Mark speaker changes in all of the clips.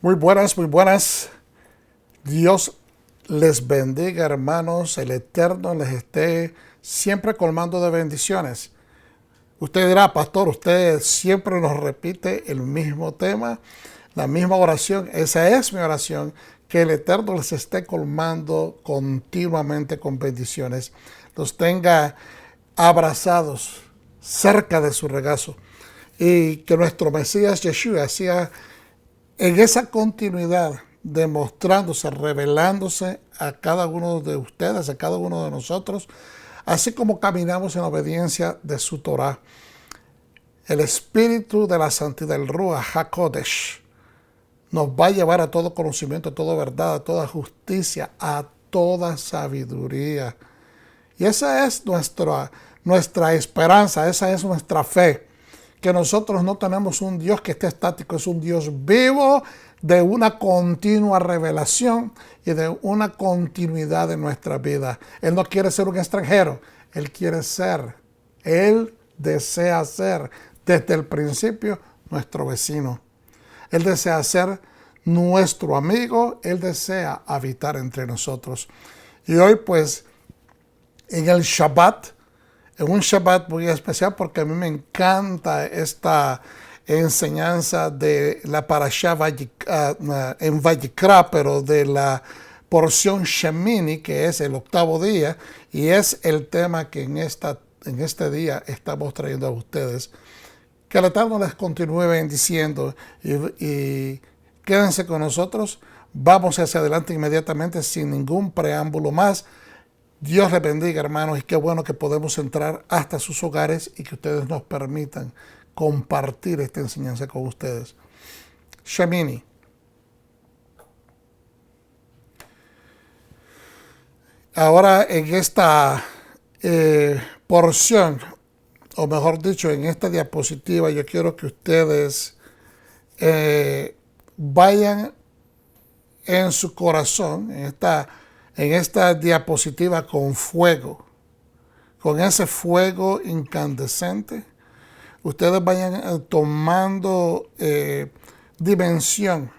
Speaker 1: Muy buenas, muy buenas. Dios les bendiga, hermanos. El Eterno les esté siempre colmando de bendiciones. Usted dirá, pastor, usted siempre nos repite el mismo tema, la misma oración. Esa es mi oración, que el Eterno les esté colmando continuamente con bendiciones. Los tenga abrazados cerca de su regazo. Y que nuestro Mesías Yeshua sea en esa continuidad, demostrándose, revelándose a cada uno de ustedes, a cada uno de nosotros, así como caminamos en obediencia de su Torah. El espíritu de la santidad, el Ruach HaKodesh, nos va a llevar a todo conocimiento, a toda verdad, a toda justicia, a toda sabiduría. Y esa es nuestra esperanza, esa es nuestra fe, que nosotros no tenemos un Dios que esté estático, es un Dios vivo de una continua revelación y de una continuidad en nuestra vida. Él no quiere ser un extranjero, Él quiere ser, Él desea ser desde el principio nuestro vecino. Él desea ser nuestro amigo, Él desea habitar entre nosotros. Y hoy pues en el Shabbat, en un Shabbat muy especial, porque a mí me encanta esta enseñanza de la Parashá en Vayikra, pero de la porción Shemini, que es el octavo día, y es el tema que en este día estamos trayendo a ustedes. Que el Eterno les continúe bendiciendo y quédense con nosotros. Vamos hacia adelante inmediatamente sin ningún preámbulo más. Dios les bendiga, hermanos, y qué bueno que podemos entrar hasta sus hogares y que ustedes nos permitan compartir esta enseñanza con ustedes. Shemini. Ahora en esta porción, o mejor dicho, en esta diapositiva, yo quiero que ustedes vayan en su corazón, en esta diapositiva con fuego, con ese fuego incandescente. Ustedes vayan tomando dimensión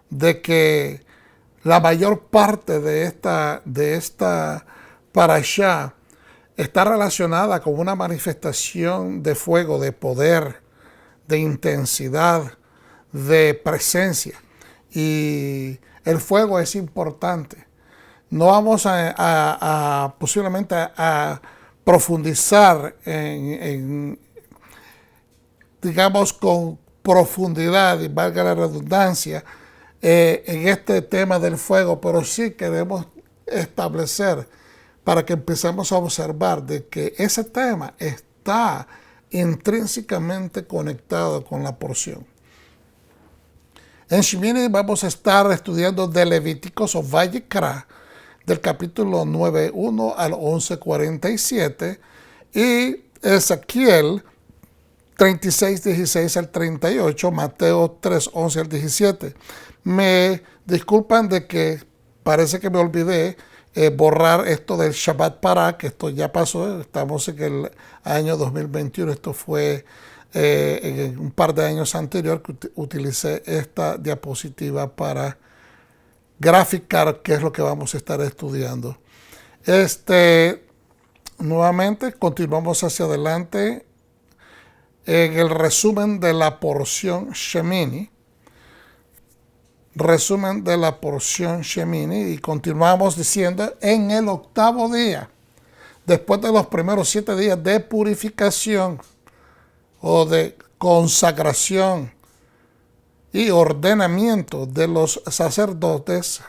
Speaker 1: de que la mayor parte de esta parashá está relacionada con una manifestación de fuego, de poder, de intensidad, de presencia. Y el fuego es importante. No vamos a posiblemente a profundizar digamos, con profundidad, y valga la redundancia, en este tema del fuego, pero sí queremos establecer para que empecemos a observar de que ese tema está intrínsecamente conectado con la porción. En Shemini vamos a estar estudiando de Levíticos o Vayikra, del capítulo 9.1 al 11.47, y Ezequiel 36.16 al 38, Mateo 3.11 al 17. Me disculpan de que parece que me olvidé borrar esto del Shabbat Pará, que esto ya pasó, estamos en el año 2021, esto fue en un par de años anterior que utilicé esta diapositiva para graficar qué es lo que vamos a estar estudiando. Nuevamente continuamos hacia adelante en el resumen de la porción Shemini. Resumen de la porción Shemini, y continuamos diciendo en el octavo día, después de los primeros 7 días de purificación o de consagración y ordenamiento de los sacerdotes,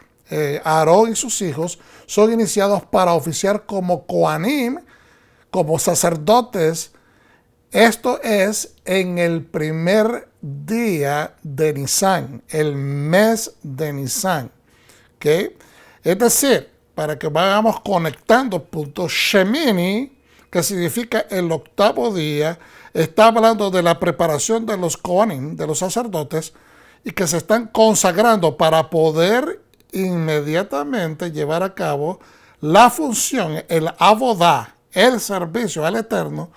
Speaker 1: Aarón y sus hijos son iniciados para oficiar como Kohanim, como sacerdotes. Esto es en el primer día de Nisan, el mes de Nisan. ¿Okay? Es decir, para que vayamos conectando punto Shemini, que significa el octavo día, está hablando de la preparación de los Kohanim, de los sacerdotes, y que se están consagrando para poder inmediatamente llevar a cabo la función, el avodá, el servicio al Eterno,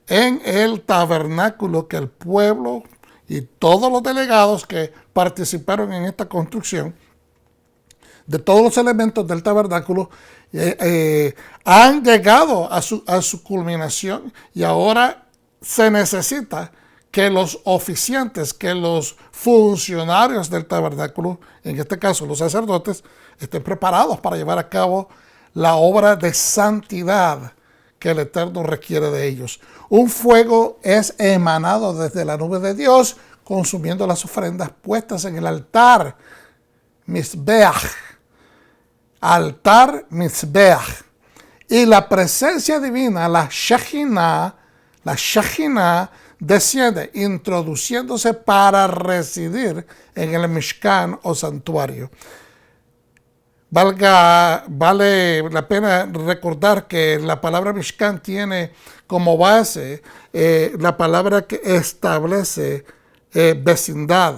Speaker 1: en el tabernáculo que el pueblo y todos los delegados que participaron en esta construcción, de todos los elementos del tabernáculo, han llegado a su culminación, y ahora se necesita que los oficiantes, que los funcionarios del tabernáculo, en este caso los sacerdotes, estén preparados para llevar a cabo la obra de santidad que el Eterno requiere de ellos. Un fuego es emanado desde la nube de Dios, consumiendo las ofrendas puestas en el altar, Mizbeach, altar Mizbeach. Y la presencia divina, la Shekhinah, desciende, introduciéndose para residir en el Mishkan o santuario. Vale la pena recordar que la palabra Mishkan tiene como base la palabra que establece vecindad,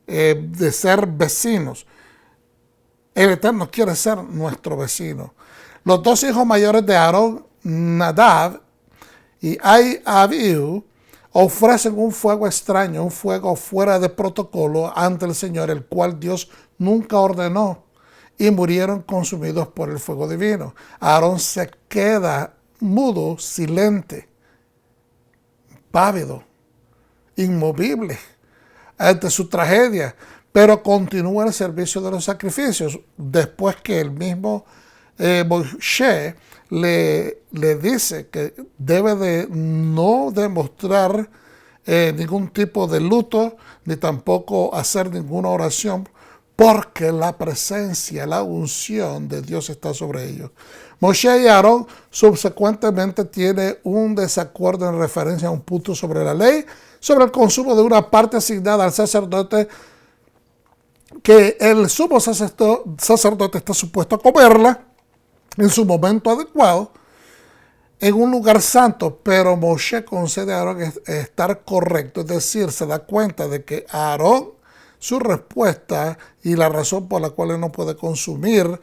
Speaker 1: de ser vecinos. El Eterno quiere ser nuestro vecino. Los dos hijos mayores de Aarón, Nadab y Abiú, ofrecen un fuego extraño, un fuego fuera de protocolo ante el Señor, el cual Dios nunca ordenó, y murieron consumidos por el fuego divino. Aarón se queda mudo, silente, pávido, inmovible ante su tragedia, pero continúa el servicio de los sacrificios después que el mismo Moshe le dice que debe de no demostrar ningún tipo de luto, ni tampoco hacer ninguna oración, porque la presencia, la unción de Dios está sobre ellos. Moshe y Aarón subsecuentemente tienen un desacuerdo en referencia a un punto sobre la ley, sobre el consumo de una parte asignada al sacerdote, que el sumo sacerdote está supuesto a comerla en su momento adecuado, en un lugar santo, pero Moshe concede a Aarón estar correcto, es decir, se da cuenta de que Aarón, su respuesta y la razón por la cual él no puede consumir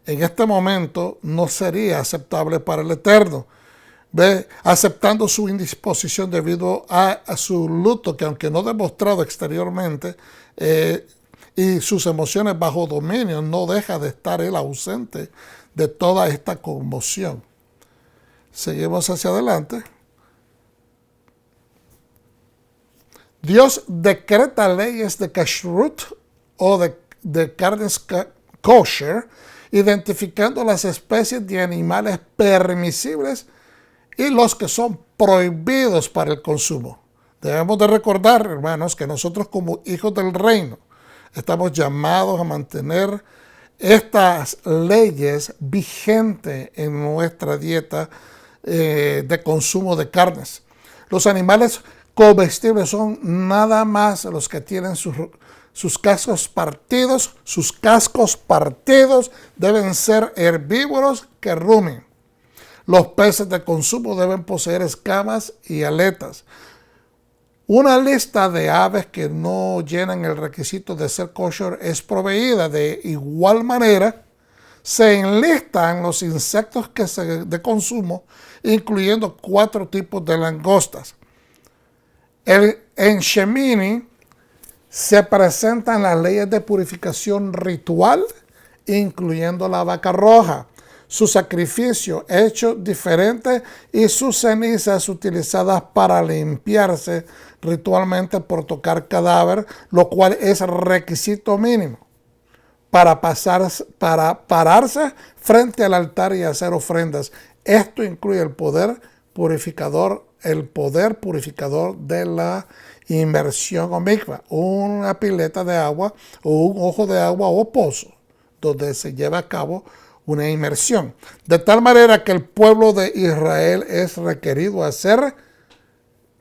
Speaker 1: en este momento no sería aceptable para el Eterno. ¿Ve? Aceptando su indisposición debido a su luto, que aunque no demostrado exteriormente, y sus emociones bajo dominio, no deja de estar él ausente de toda esta conmoción. Seguimos hacia adelante. Dios decreta leyes de kashrut o de carnes kosher, identificando las especies de animales permisibles y los que son prohibidos para el consumo. Debemos de recordar, hermanos, que nosotros como hijos del reino estamos llamados a mantener estas leyes vigentes en nuestra dieta de consumo de carnes. Los animales comestibles son nada más los que tienen sus cascos partidos. Sus cascos partidos deben ser herbívoros que rumen. Los peces de consumo deben poseer escamas y aletas. Una lista de aves que no llenan el requisito de ser kosher es proveída. De igual manera, se enlistan los insectos de consumo, incluyendo 4 tipos de langostas. En Shemini se presentan las leyes de purificación ritual, incluyendo la vaca roja, su sacrificio hecho diferente y sus cenizas utilizadas para limpiarse ritualmente por tocar cadáver, lo cual es requisito mínimo para pararse frente al altar y hacer ofrendas. Esto incluye el poder purificador de la inmersión o mikvah, una pileta de agua o un ojo de agua o pozo donde se lleva a cabo una inmersión, de tal manera que el pueblo de Israel es requerido a hacer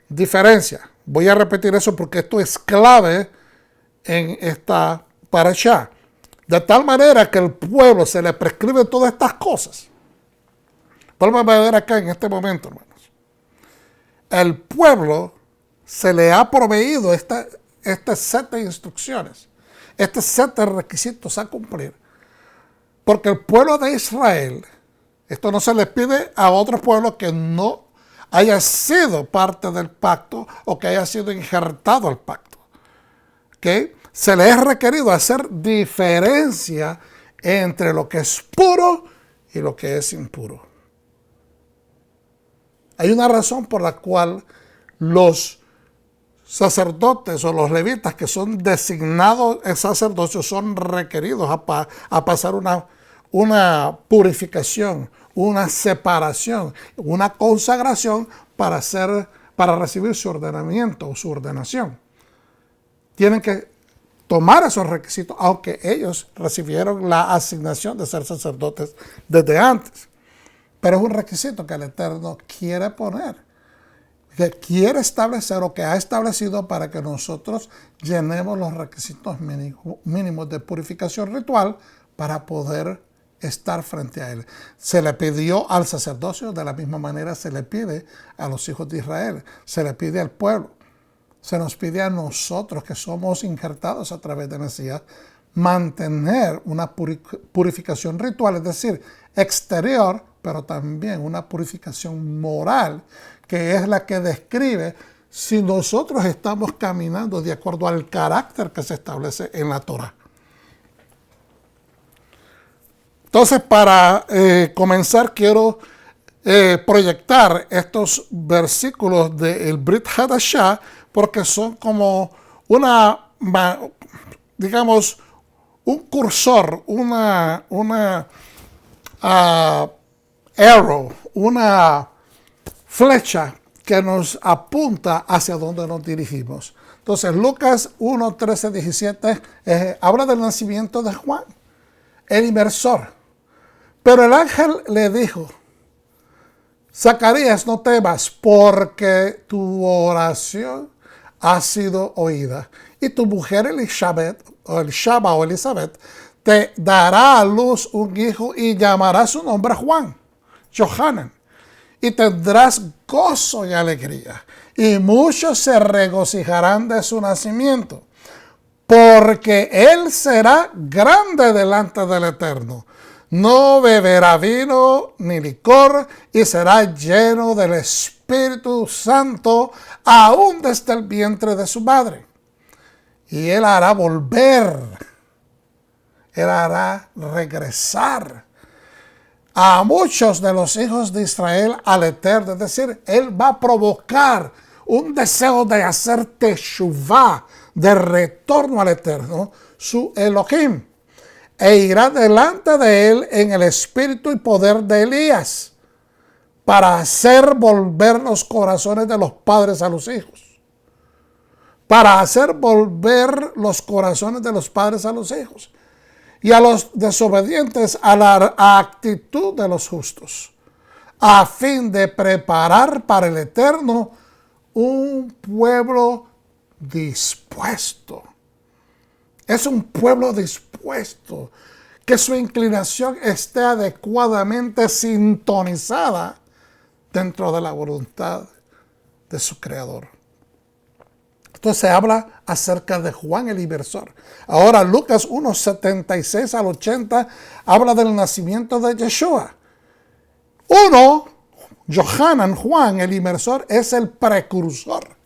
Speaker 1: diferencia. Voy a repetir eso porque esto es clave en esta parashá. De tal manera que el pueblo se le prescribe todas estas cosas. Vamos a ver acá en este momento, hermanos. El pueblo se le ha proveído este set de instrucciones, este set de requisitos a cumplir. Porque el pueblo de Israel, esto no se le pide a otro pueblo que no haya sido parte del pacto o que haya sido injertado al pacto. que se le es requerido hacer diferencia entre lo que es puro y lo que es impuro. Hay una razón por la cual los sacerdotes o los levitas que son designados en sacerdocio son requeridos a pasar una purificación, una separación, una consagración para recibir su ordenamiento o su ordenación. Tienen que tomar esos requisitos, aunque ellos recibieron la asignación de ser sacerdotes desde antes. Pero es un requisito que el Eterno quiere poner, que quiere establecer o que ha establecido para que nosotros llenemos los requisitos mínimos de purificación ritual para poder estar frente a Él. Se le pidió al sacerdocio, de la misma manera se le pide a los hijos de Israel, se le pide al pueblo, se nos pide a nosotros que somos injertados a través de Mesías, mantener una purificación ritual, es decir, exterior, pero también una purificación moral, que es la que describe si nosotros estamos caminando de acuerdo al carácter que se establece en la Torah. Entonces, para comenzar, quiero proyectar estos versículos del Brit Hadashah, porque son como digamos, un cursor, una arrow, una flecha que nos apunta hacia donde nos dirigimos. Entonces, Lucas 1, 13, 17 habla del nacimiento de Juan, el inmersor. Pero el ángel le dijo: Zacarías, no temas, porque tu oración ha sido oída. Y tu mujer Elizabeth, te dará a luz un hijo y llamará su nombre Juan, Johanan. Y tendrás gozo y alegría. Y muchos se regocijarán de su nacimiento, porque él será grande delante del Eterno. No beberá vino ni licor, y será lleno del Espíritu Santo, aún desde el vientre de su madre. Y él hará volver, él hará regresar a muchos de los hijos de Israel al Eterno. Es decir, él va a provocar un deseo de hacer teshuvá, de retorno al Eterno, su Elohim. E irá delante de él en el espíritu y poder de Elías, para hacer volver los corazones de los padres a los hijos. Para hacer volver los corazones de los padres a los hijos. Y a los desobedientes a la actitud de los justos, a fin de preparar para el Eterno un pueblo dispuesto. Es un pueblo dispuesto, que su inclinación esté adecuadamente sintonizada dentro de la voluntad de su Creador. Entonces se habla acerca de Juan el Inmersor. Ahora Lucas 1, 76 al 80 habla del nacimiento de Yeshua. Johanan, Juan el Inmersor, es el precursor.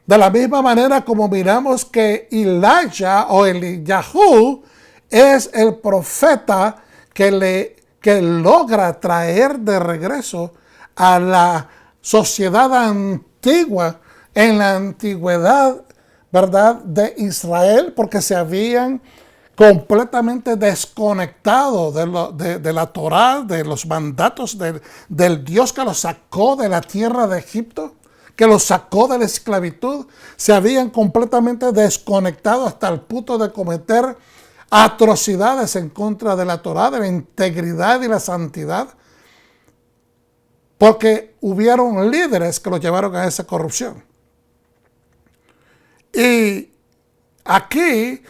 Speaker 1: De la misma manera como miramos que Elijah o Eliyahu es el profeta que logra traer de regreso a la sociedad antigua, en la antigüedad, ¿verdad?, de Israel, porque se habían completamente desconectado de la Torá, de los mandatos del Dios que los sacó de la tierra de Egipto, que los sacó de la esclavitud. Se habían completamente desconectado hasta el punto de cometer atrocidades en contra de la Torá, de la integridad y la santidad, porque hubieron líderes que los llevaron a esa corrupción. Y aquí,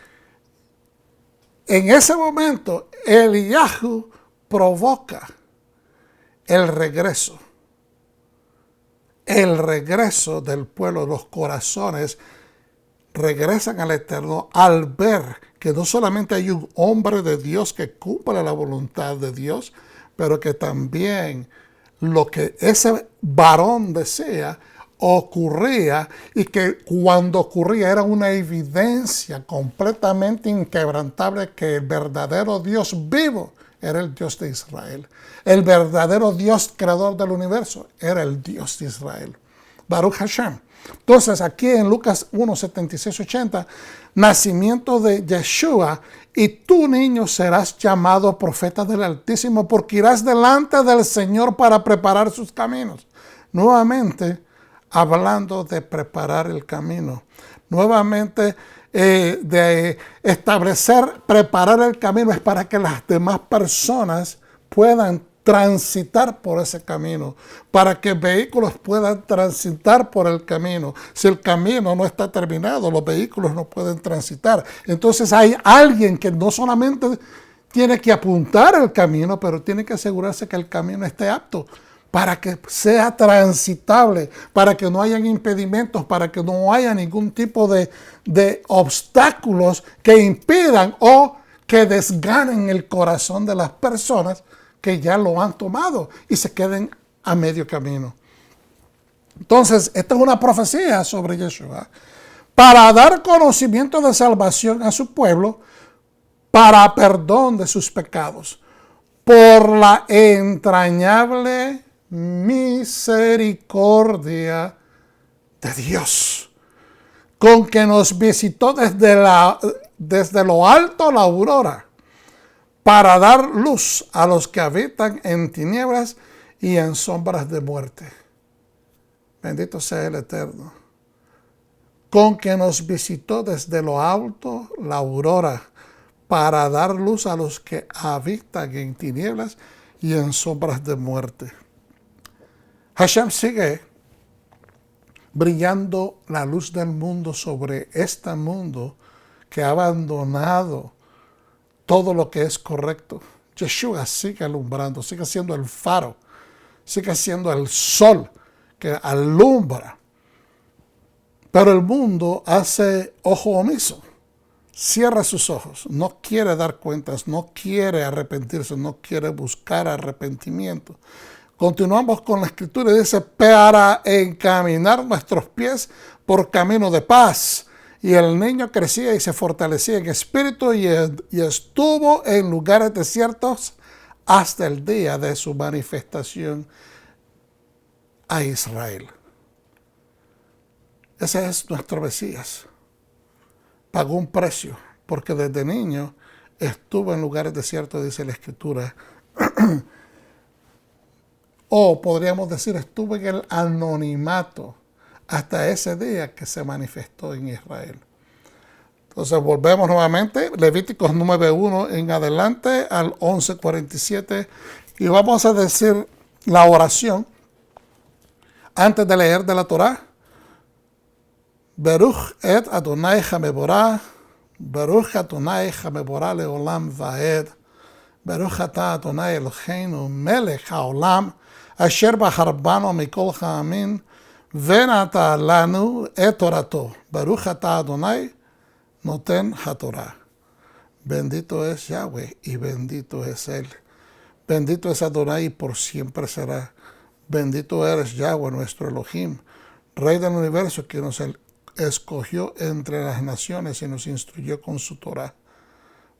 Speaker 1: en ese momento, Eliyahu provoca el regreso del pueblo. Los corazones regresan al Eterno al ver que no solamente hay un hombre de Dios que cumple la voluntad de Dios, pero que también lo que ese varón desea ocurría y que cuando ocurría era una evidencia completamente inquebrantable que el verdadero Dios vivo era el Dios de Israel. El verdadero Dios creador del universo era el Dios de Israel. Baruch Hashem. Entonces aquí en Lucas 1, 76, 80, nacimiento de Yeshua, y tú, niño, serás llamado profeta del Altísimo, porque irás delante del Señor para preparar sus caminos. Nuevamente, hablando de preparar el camino. Nuevamente, de establecer, preparar el camino es para que las demás personas puedan transitar por ese camino, para que vehículos puedan transitar por el camino. Si el camino no está terminado, los vehículos no pueden transitar. Entonces hay alguien que no solamente tiene que apuntar el camino, pero tiene que asegurarse que el camino esté apto para que sea transitable, para que no hayan impedimentos, para que no haya ningún tipo de obstáculos que impidan o que desganen el corazón de las personas que ya lo han tomado y se queden a medio camino. Entonces, esta es una profecía sobre Yeshua para dar conocimiento de salvación a su pueblo, para perdón de sus pecados, por la entrañable misericordia de Dios, con que nos visitó desde lo alto la aurora, para dar luz a los que habitan en tinieblas y en sombras de muerte. Bendito sea el Eterno. Con que nos visitó desde lo alto la aurora, para dar luz a los que habitan en tinieblas y en sombras de muerte. Hashem sigue brillando la luz del mundo sobre este mundo que ha abandonado todo lo que es correcto. Yeshua sigue alumbrando, sigue siendo el faro, sigue siendo el sol que alumbra. Pero el mundo hace ojo omiso, cierra sus ojos, no quiere dar cuentas, no quiere arrepentirse, no quiere buscar arrepentimiento. Continuamos con la escritura y dice, para encaminar nuestros pies por camino de paz. Y el niño crecía y se fortalecía en espíritu y estuvo en lugares desiertos hasta el día de su manifestación a Israel. Ese es nuestro Mesías. Pagó un precio porque desde niño estuvo en lugares desiertos, dice la escritura. O podríamos decir, estuvo en el anonimato hasta ese día que se manifestó en Israel. Entonces volvemos nuevamente, Levíticos 9:1 en adelante al 11:47, y vamos a decir la oración antes de leer de la Torá. Baruch et Adonai Hameborah, Baruch Adonai Hameborah leolam vaed, Baruch ata Adonai Eloheinu melech haolam, asher baharbanu mikol ha'amin, ונתן לנו את תורתו. ברוך אתה אדוני נותן התורה. Bendito es Yahweh y bendito es Él. Bendito es Adonai y por siempre será. Bendito eres Yahweh, nuestro Elohim, Rey del universo, que nos escogió entre las naciones y nos instruyó con su Torah.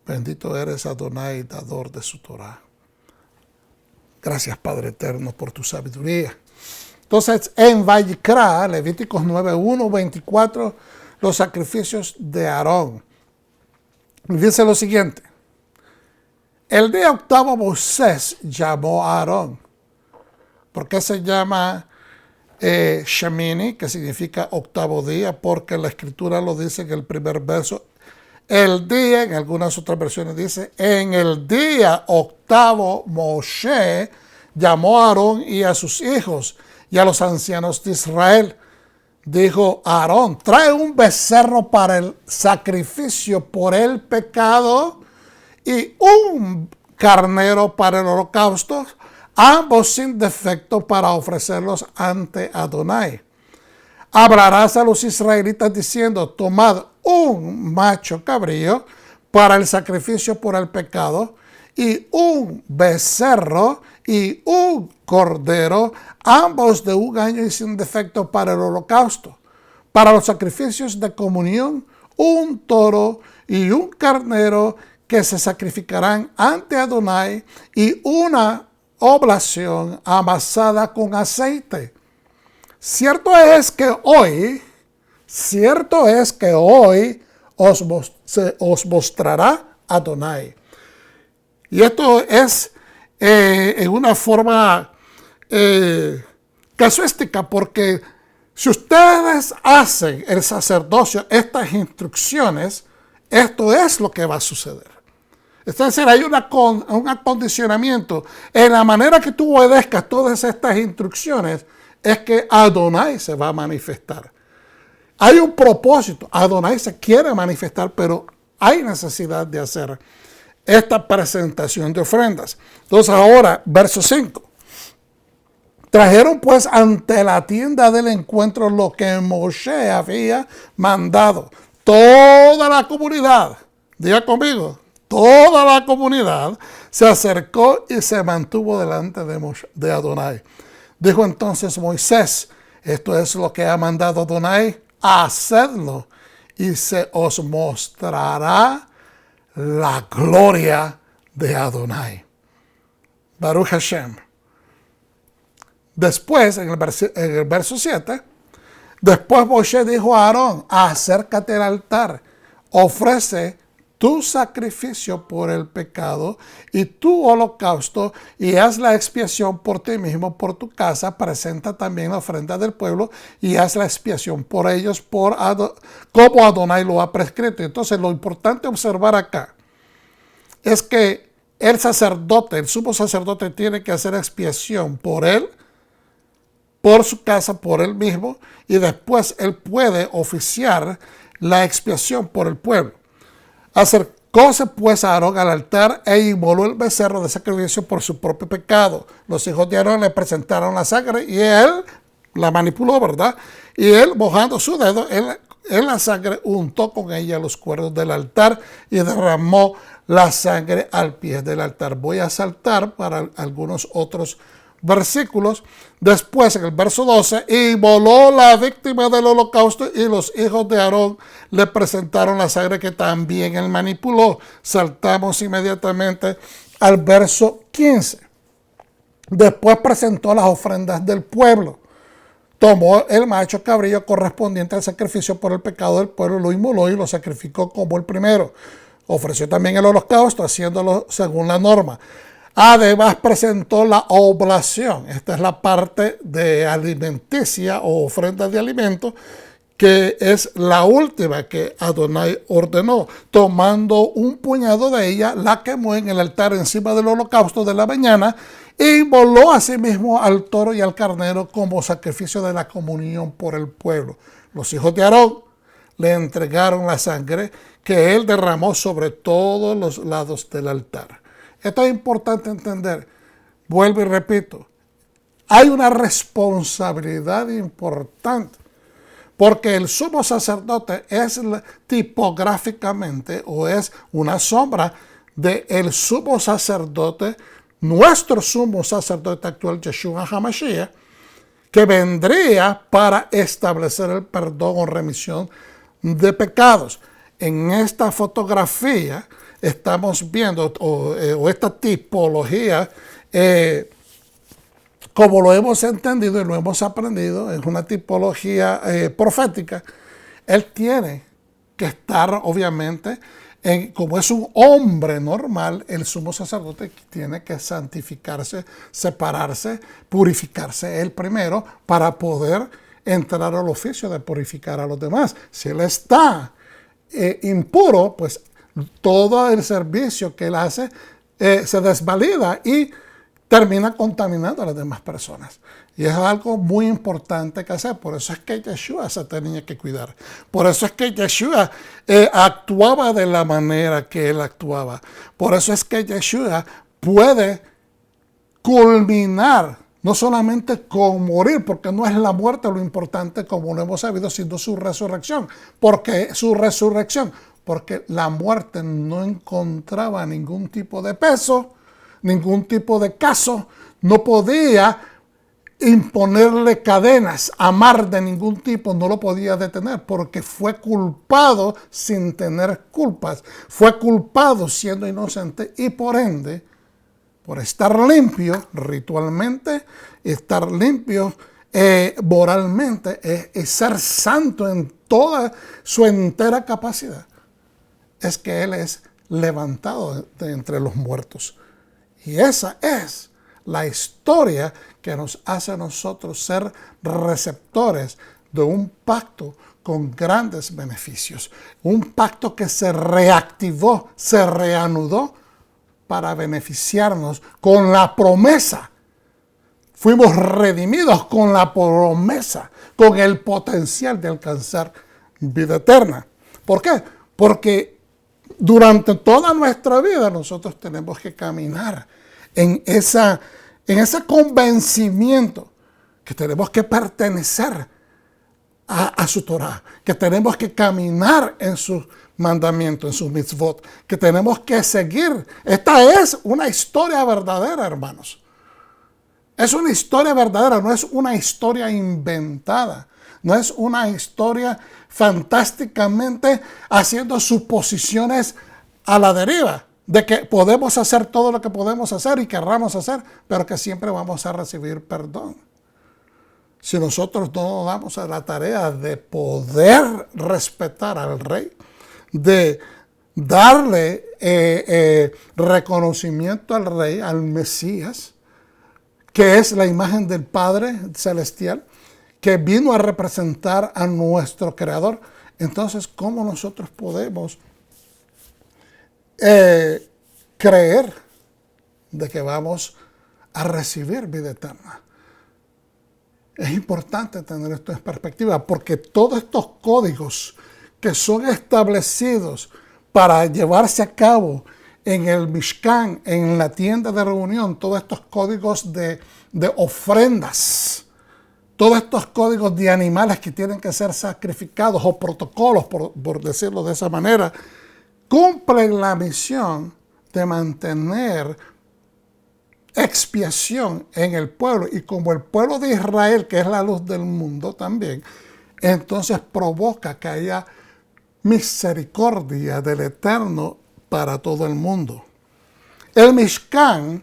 Speaker 1: Bendito eres Adonai, dador de su Torah. Gracias, Padre eterno, por tu sabiduría. Entonces, en Vayikra, Levíticos 9:1, 24, los sacrificios de Aarón. Dice lo siguiente. El día octavo Moisés llamó a Aarón. ¿Por qué se llama Shemini, que significa octavo día? Porque la escritura lo dice en el primer verso. El día, en algunas otras versiones dice, en el día octavo Moshe llamó a Aarón y a sus hijos y a los ancianos de Israel. Dijo Aarón, trae un becerro para el sacrificio por el pecado y un carnero para el holocausto, ambos sin defecto, para ofrecerlos ante Adonai. Hablarás a los israelitas diciendo, tomad un macho cabrío para el sacrificio por el pecado y un becerro y un cordero, ambos de 1 año y sin defecto para el holocausto. Para los sacrificios de comunión, un toro y un carnero que se sacrificarán ante Adonai y una oblación amasada con aceite. Cierto es que hoy os mostrará Adonai. Y esto es en una forma casuística, porque si ustedes hacen el sacerdocio estas instrucciones, esto es lo que va a suceder. Es decir, hay un acondicionamiento en la manera que tú obedezcas todas estas instrucciones, es que Adonai se va a manifestar. Hay un propósito, Adonai se quiere manifestar, pero hay necesidad de hacer esta presentación de ofrendas. Entonces ahora, verso 5. Trajeron pues ante la tienda del encuentro lo que Moshe había mandado. Toda la comunidad, diga conmigo, toda la comunidad se acercó y se mantuvo delante de Adonai. Dijo entonces Moisés, esto es lo que ha mandado Adonai, hacedlo y se os mostrará la gloria de Adonai. Baruch Hashem. Después, en el verso 7, después Moshe dijo a Aarón, acércate al altar, ofrece tu sacrificio por el pecado y tu holocausto y haz la expiación por ti mismo, por tu casa, presenta también la ofrenda del pueblo y haz la expiación por ellos como Adonai lo ha prescrito. Entonces lo importante observar acá es que el sacerdote, el sumo sacerdote tiene que hacer expiación por él, por su casa, por él mismo, y después él puede oficiar la expiación por el pueblo. Acercóse pues a Aarón al altar e inmoló el becerro de sacrificio por su propio pecado. Los hijos de Aarón le presentaron la sangre y él la manipuló, ¿verdad? Y él, mojando su dedo, en la sangre untó con ella los cuernos del altar y derramó la sangre al pie del altar. Voy a saltar para algunos otros versículos. Después, en el verso 12, inmoló la víctima del holocausto y los hijos de Aarón le presentaron la sangre que también él manipuló. Saltamos inmediatamente al verso 15. Después presentó las ofrendas del pueblo. Tomó el macho cabrillo correspondiente al sacrificio por el pecado del pueblo, lo inmoló y lo sacrificó como el primero. Ofreció también el holocausto, haciéndolo según la norma. Además presentó la oblación. Esta es la parte de alimenticia o ofrenda de alimentos, que es la última que Adonai ordenó. Tomando un puñado de ella, la quemó en el altar encima del holocausto de la mañana y inmoló asimismo al toro y al carnero como sacrificio de la comunión por el pueblo. Los hijos de Aarón le entregaron la sangre que él derramó sobre todos los lados del altar. Esto es importante entender. Vuelvo y repito. Hay una responsabilidad importante, porque el sumo sacerdote es tipográficamente o es una sombra del sumo sacerdote, nuestro sumo sacerdote actual, Yeshua HaMashiach, que vendría para establecer el perdón o remisión de pecados. En esta fotografía estamos viendo, o esta tipología, como lo hemos entendido y lo hemos aprendido, es una tipología profética. Él tiene que estar, obviamente, como es un hombre normal, el sumo sacerdote tiene que santificarse, separarse, purificarse él primero para poder entrar al oficio de purificar a los demás. Si él está impuro, pues todo el servicio que él hace se desvalida y termina contaminando a las demás personas. Y es algo muy importante que hacer. Por eso es que Yeshua se tenía que cuidar. Por eso es que Yeshua actuaba de la manera que él actuaba. Por eso es que Yeshua puede culminar, no solamente con morir, porque no es la muerte lo importante como lo hemos sabido, sino su resurrección. Porque su resurrección, porque la muerte no encontraba ningún tipo de peso, ningún tipo de caso, no podía imponerle cadenas, amar de ningún tipo, no lo podía detener porque fue culpado sin tener culpas, fue culpado siendo inocente y por ende, por estar limpio ritualmente, estar limpio moralmente y ser santo en toda su entera capacidad, es que Él es levantado de entre los muertos. Y esa es la historia que nos hace a nosotros ser receptores de un pacto con grandes beneficios. Un pacto que se reactivó, se reanudó para beneficiarnos con la promesa. Fuimos redimidos con la promesa, con el potencial de alcanzar vida eterna. ¿Por qué? Porque durante toda nuestra vida nosotros tenemos que caminar en ese convencimiento que tenemos que pertenecer a su Torah, que tenemos que caminar en sus mandamientos, en sus mitzvot, que tenemos que seguir. Esta es una historia verdadera, hermanos. Es una historia verdadera, no es una historia inventada. No es una historia fantásticamente haciendo suposiciones a la deriva de que podemos hacer todo lo que podemos hacer y querramos hacer, pero que siempre vamos a recibir perdón. Si nosotros no nos damos a la tarea de poder respetar al Rey, de darle reconocimiento al Rey, al Mesías, que es la imagen del Padre Celestial, que vino a representar a nuestro Creador, entonces, ¿cómo nosotros podemos creer de que vamos a recibir vida eterna? Es importante tener esto en perspectiva porque todos estos códigos que son establecidos para llevarse a cabo en el Mishkan, en la tienda de reunión, todos estos códigos de ofrendas, todos estos códigos de animales que tienen que ser sacrificados o protocolos, por decirlo de esa manera, cumplen la misión de mantener expiación en el pueblo. Y como el pueblo de Israel, que es la luz del mundo también, entonces provoca que haya misericordia del Eterno para todo el mundo. El Mishkan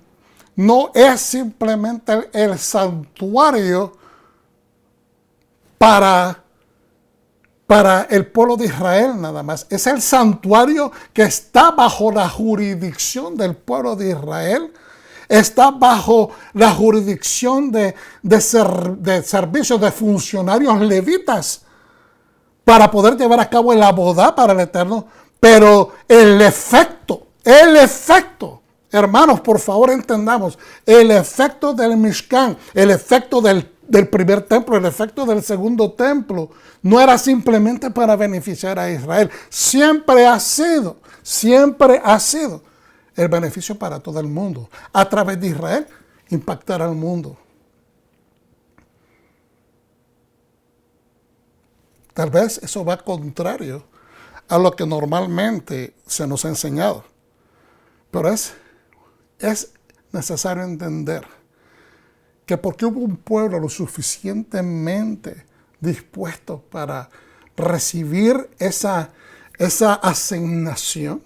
Speaker 1: no es simplemente el santuario para el pueblo de Israel nada más. Es el santuario que está bajo la jurisdicción del pueblo de Israel. Está bajo la jurisdicción de servicios de funcionarios levitas para poder llevar a cabo la boda para el Eterno. Pero el efecto, hermanos, por favor entendamos, el efecto del Mishkan, el efecto del primer templo, el efecto del segundo templo, no era simplemente para beneficiar a Israel. Siempre ha sido el beneficio para todo el mundo. A través de Israel, impactar al mundo. Tal vez eso va contrario a lo que normalmente se nos ha enseñado. Pero es necesario entender que porque hubo un pueblo lo suficientemente dispuesto para recibir esa asignación,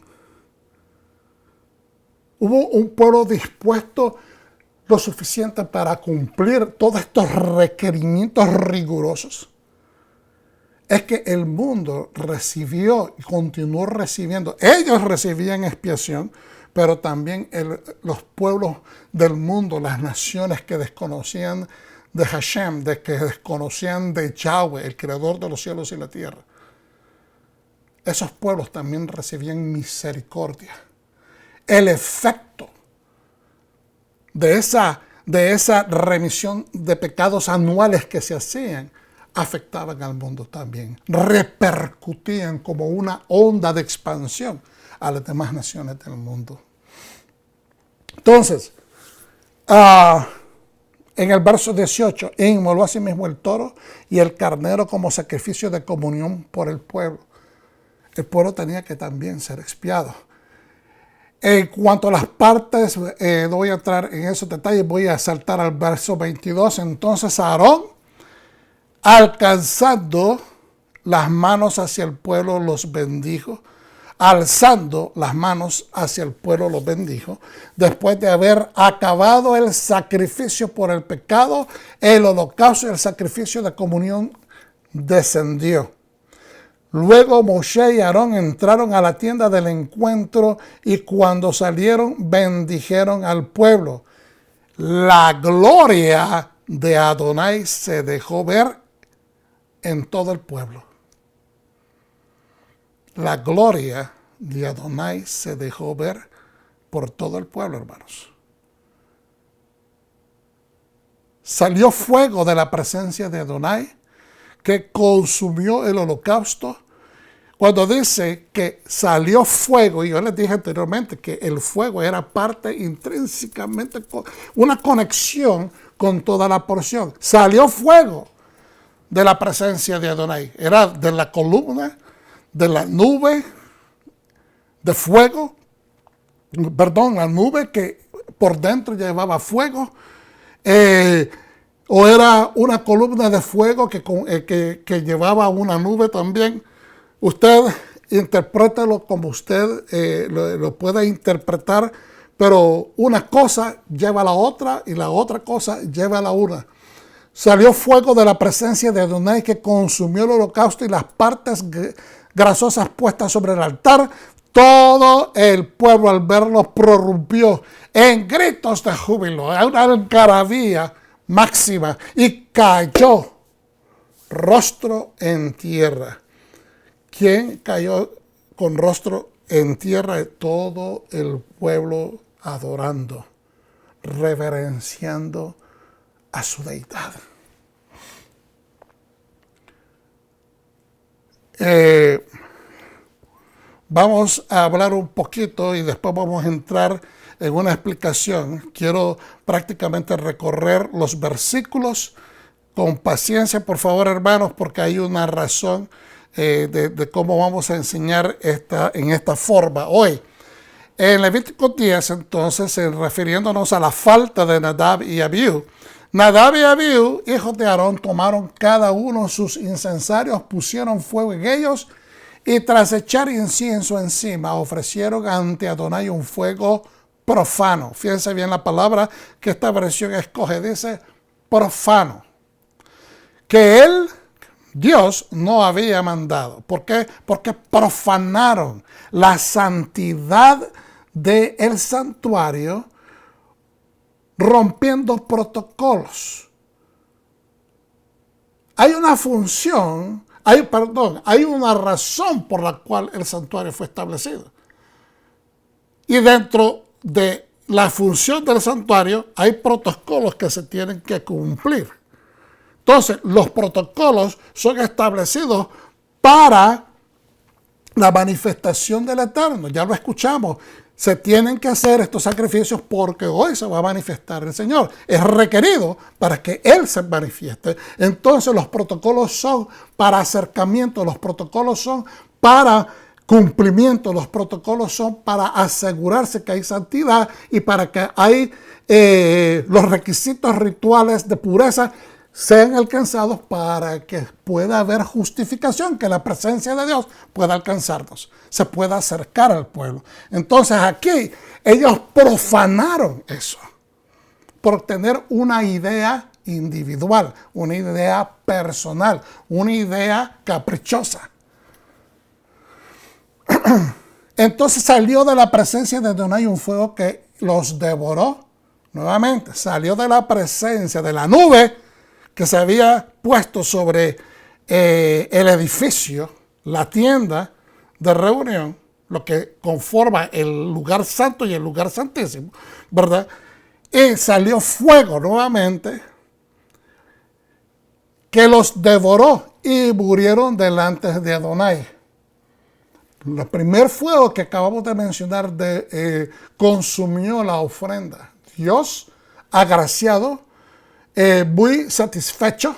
Speaker 1: hubo un pueblo dispuesto lo suficiente para cumplir todos estos requerimientos rigurosos, es que el mundo recibió y continuó recibiendo. Ellos recibían expiación, pero también los pueblos del mundo, las naciones que desconocían de Hashem, que desconocían de Yahweh, el creador de los cielos y la tierra. Esos pueblos también recibían misericordia. El efecto de esa remisión de pecados anuales que se hacían afectaban al mundo también, repercutían como una onda de expansión a las demás naciones del mundo. Entonces, en el verso 18, inmoló asimismo el toro y el carnero como sacrificio de comunión por el pueblo. El pueblo tenía que también ser expiado. En cuanto a las partes, no voy a entrar en esos detalles, voy a saltar al verso 22. Entonces Aarón, alcanzando las manos hacia el pueblo, los bendijo. Alzando las manos hacia el pueblo, los bendijo. Después de haber acabado el sacrificio por el pecado, el holocausto y el sacrificio de comunión descendió. Luego Moshe y Aarón entraron a la tienda del encuentro y cuando salieron bendijeron al pueblo. La gloria de Adonai se dejó ver en todo el pueblo. La gloria de Adonai se dejó ver por todo el pueblo, hermanos. Salió fuego de la presencia de Adonai que consumió el holocausto. Cuando dice que salió fuego, y yo les dije anteriormente que el fuego era parte intrínsecamente, una conexión con toda la porción. Salió fuego de la presencia de Adonai. Era de la columna, de la nube de fuego, la nube que por dentro llevaba fuego, o era una columna de fuego que llevaba una nube también. Usted interprételo como usted lo pueda interpretar, pero una cosa lleva a la otra y la otra cosa lleva a la una. Salió fuego de la presencia de Adonai que consumió el holocausto y las partes grasosas puestas sobre el altar. Todo el pueblo al verlo prorrumpió en gritos de júbilo, una algarabía máxima, y cayó rostro en tierra. ¿Quién cayó con rostro en tierra? Todo el pueblo adorando, reverenciando a su deidad. Vamos a hablar un poquito y después vamos a entrar en una explicación. Quiero prácticamente recorrer los versículos con paciencia, por favor, hermanos, porque hay una razón de cómo vamos a enseñar en esta forma hoy. En Levítico 10, entonces, refiriéndonos a la falta de Nadab y Abiú, Nadab y Abiú, hijos de Aarón, tomaron cada uno sus incensarios, pusieron fuego en ellos y tras echar incienso encima, ofrecieron ante Adonai un fuego profano. Fíjense bien la palabra que esta versión escoge, dice profano, que él, Dios, no había mandado. ¿Por qué? Porque profanaron la santidad del santuario, rompiendo protocolos. Hay una función, hay una razón por la cual el santuario fue establecido. Y dentro de la función del santuario hay protocolos que se tienen que cumplir. Entonces, los protocolos son establecidos para la manifestación del Eterno. Ya lo escuchamos. Se tienen que hacer estos sacrificios porque hoy se va a manifestar el Señor. Es requerido para que Él se manifieste. Entonces los protocolos son para acercamiento, los protocolos son para cumplimiento, los protocolos son para asegurarse que hay santidad y para que hay los requisitos rituales de pureza sean alcanzados para que pueda haber justificación, que la presencia de Dios pueda alcanzarnos, se pueda acercar al pueblo. Entonces aquí ellos profanaron eso por tener una idea individual, una idea personal, una idea caprichosa. Entonces salió de la presencia de Adonai un fuego que los devoró nuevamente. Salió de la presencia de la nube que se había puesto sobre el edificio, la tienda de reunión, lo que conforma el lugar santo y el lugar santísimo, ¿verdad? Y salió fuego nuevamente que los devoró y murieron delante de Adonai. El primer fuego que acabamos de mencionar consumió la ofrenda. Dios, agraciado, muy satisfecho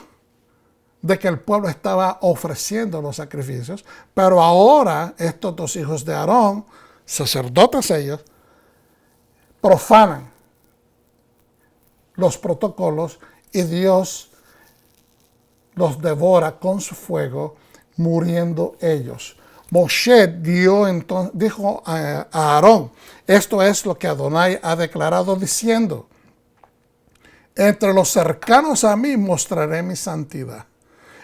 Speaker 1: de que el pueblo estaba ofreciendo los sacrificios, pero ahora estos dos hijos de Aarón, sacerdotes ellos, profanan los protocolos y Dios los devora con su fuego, muriendo ellos. Moshe dijo a Aarón, esto es lo que Adonai ha declarado diciendo, entre los cercanos a mí mostraré mi santidad.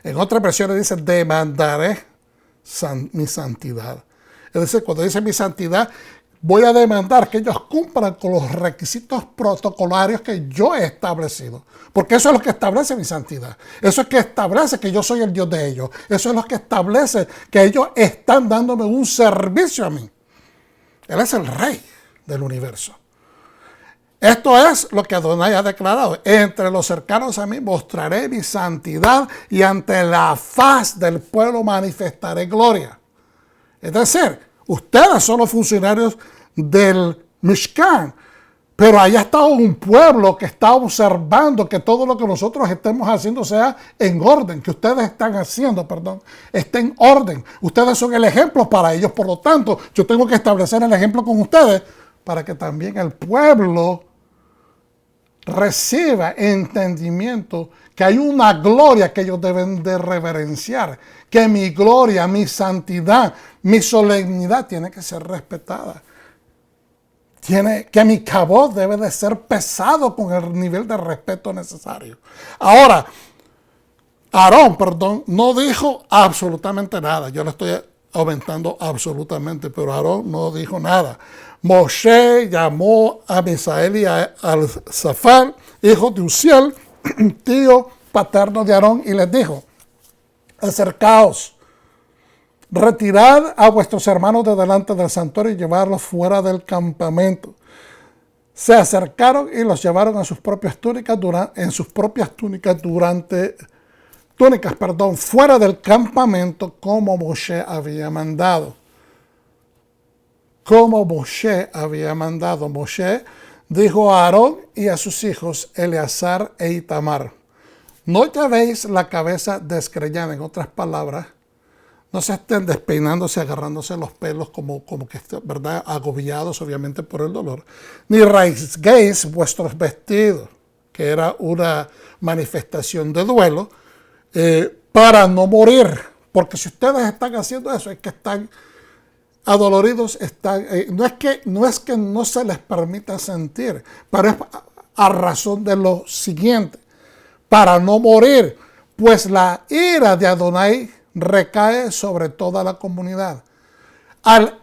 Speaker 1: En otras versiones dice, demandaré mi santidad. Es decir, cuando dice mi santidad, voy a demandar que ellos cumplan con los requisitos protocolarios que yo he establecido. Porque eso es lo que establece mi santidad. Eso es que establece que yo soy el Dios de ellos. Eso es lo que establece que ellos están dándome un servicio a mí. Él es el rey del universo. Esto es lo que Adonai ha declarado. Entre los cercanos a mí mostraré mi santidad y ante la faz del pueblo manifestaré gloria. Es decir, ustedes son los funcionarios del Mishkan, pero allá está un pueblo que está observando que todo lo que nosotros estemos haciendo sea en orden, que ustedes están haciendo, esté en orden. Ustedes son el ejemplo para ellos, por lo tanto, yo tengo que establecer el ejemplo con ustedes para que también el pueblo reciba entendimiento que hay una gloria que ellos deben de reverenciar, que mi gloria, mi santidad, mi solemnidad tiene que ser respetada. Que mi cabot debe de ser pesado con el nivel de respeto necesario. Ahora, Aarón, no dijo absolutamente nada. Yo le estoy aumentando absolutamente, pero Aarón no dijo nada. Moshe llamó a Misael y a Zafar, hijo de Uziel, tío paterno de Aarón, y les dijo, acercaos, retirad a vuestros hermanos de delante del santuario y llevarlos fuera del campamento. Se acercaron y los llevaron en sus propias túnicas fuera del campamento, como Moshe había mandado. Moshe dijo a Aarón y a sus hijos, Eleazar e Itamar, no llevéis la cabeza desgreñada. En otras palabras, no se estén despeinándose, agarrándose los pelos como que, ¿verdad?, agobiados obviamente por el dolor. Ni rasguéis vuestros vestidos, que era una manifestación de duelo, para no morir. Porque si ustedes están haciendo eso, es que están adoloridos. No es que no se les permita sentir, pero es a razón de lo siguiente: para no morir, pues la ira de Adonai recae sobre toda la comunidad. Al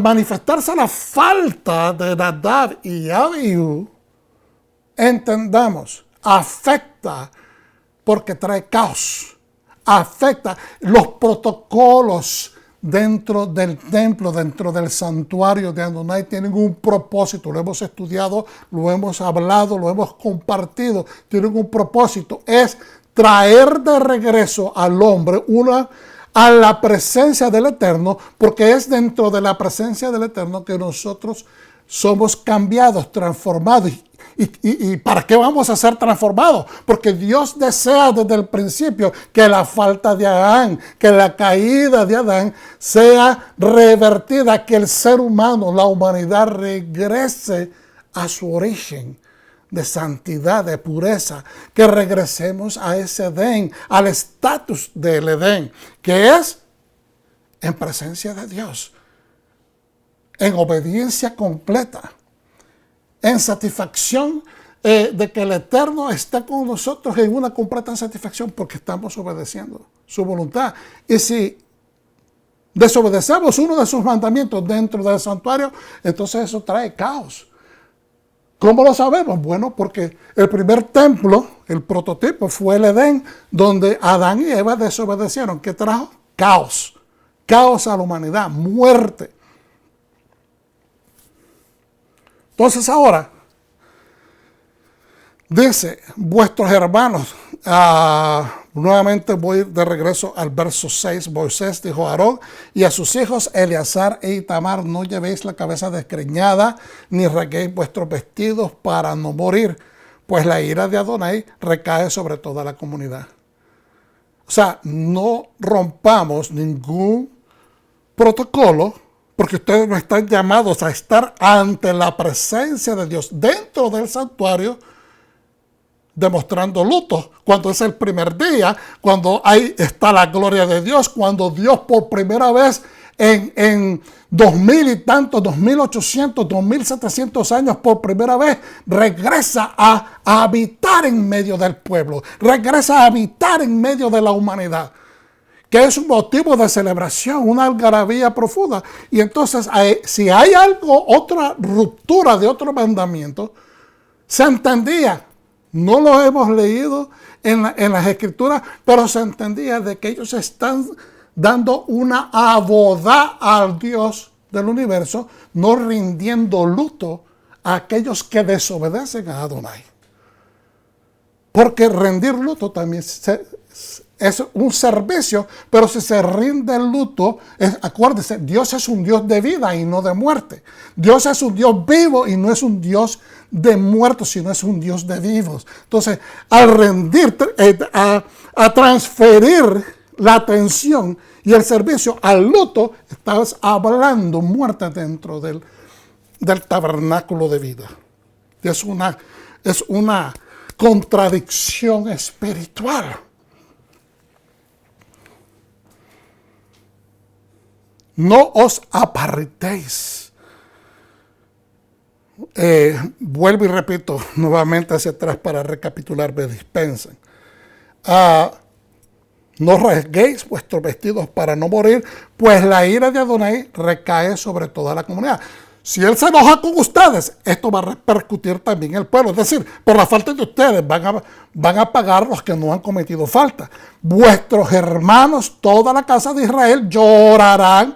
Speaker 1: manifestarse la falta de Nadab y Abiú, entendamos, afecta porque trae caos, afecta los protocolos dentro del templo, dentro del santuario de Adonai, tienen un propósito. Lo hemos estudiado, lo hemos hablado, lo hemos compartido. Tienen un propósito, es traer de regreso al hombre a la presencia del Eterno, porque es dentro de la presencia del Eterno que nosotros somos cambiados, transformados. ¿Y para qué vamos a ser transformados? Porque Dios desea desde el principio que la falta de Adán, que la caída de Adán sea revertida, que el ser humano, la humanidad, regrese a su origen de santidad, de pureza, que regresemos a ese Edén, al estatus del Edén, que es en presencia de Dios, en obediencia completa, en satisfacción de que el Eterno está con nosotros en una completa satisfacción porque estamos obedeciendo su voluntad. Y si desobedecemos uno de sus mandamientos dentro del santuario, entonces eso trae caos. ¿Cómo lo sabemos? Bueno, porque el primer templo, el prototipo, fue el Edén, donde Adán y Eva desobedecieron. ¿Qué trajo? Caos. Caos a la humanidad, muerte. Entonces ahora, dice, vuestros hermanos, nuevamente voy de regreso al verso 6, Moisés dijo a Aarón y a sus hijos Eleazar e Itamar, no llevéis la cabeza desgreñada, ni rasguéis vuestros vestidos para no morir, pues la ira de Adonai recae sobre toda la comunidad. O sea, no rompamos ningún protocolo porque ustedes no están llamados a estar ante la presencia de Dios dentro del santuario demostrando luto, cuando es el primer día, cuando ahí está la gloria de Dios, cuando Dios por primera vez en 2000 y tantos, 2800, 2700 años, por primera vez regresa a habitar en medio del pueblo, regresa a habitar en medio de la humanidad, que es un motivo de celebración, una algarabía profunda. Y entonces, si hay algo, otra ruptura de otro mandamiento, se entendía, no lo hemos leído en las escrituras, pero se entendía de que ellos están dando una abodá al Dios del universo, no rindiendo luto a aquellos que desobedecen a Adonai. Porque rendir luto también es un servicio, pero si se rinde el luto, acuérdense, Dios es un Dios de vida y no de muerte. Dios es un Dios vivo y no es un Dios de muertos, sino es un Dios de vivos. Entonces, al rendir, a transferir la atención y el servicio al luto, estás hablando muerte dentro del tabernáculo de vida. Es una contradicción espiritual. No os apartéis. Vuelvo y repito nuevamente hacia atrás para recapitular, me dispensen. No rasguéis vuestros vestidos para no morir, pues la ira de Adonai recae sobre toda la comunidad. Si él se enoja con ustedes, esto va a repercutir también en el pueblo. Es decir, por la falta de ustedes van a pagar los que no han cometido falta. Vuestros hermanos, toda la casa de Israel, llorarán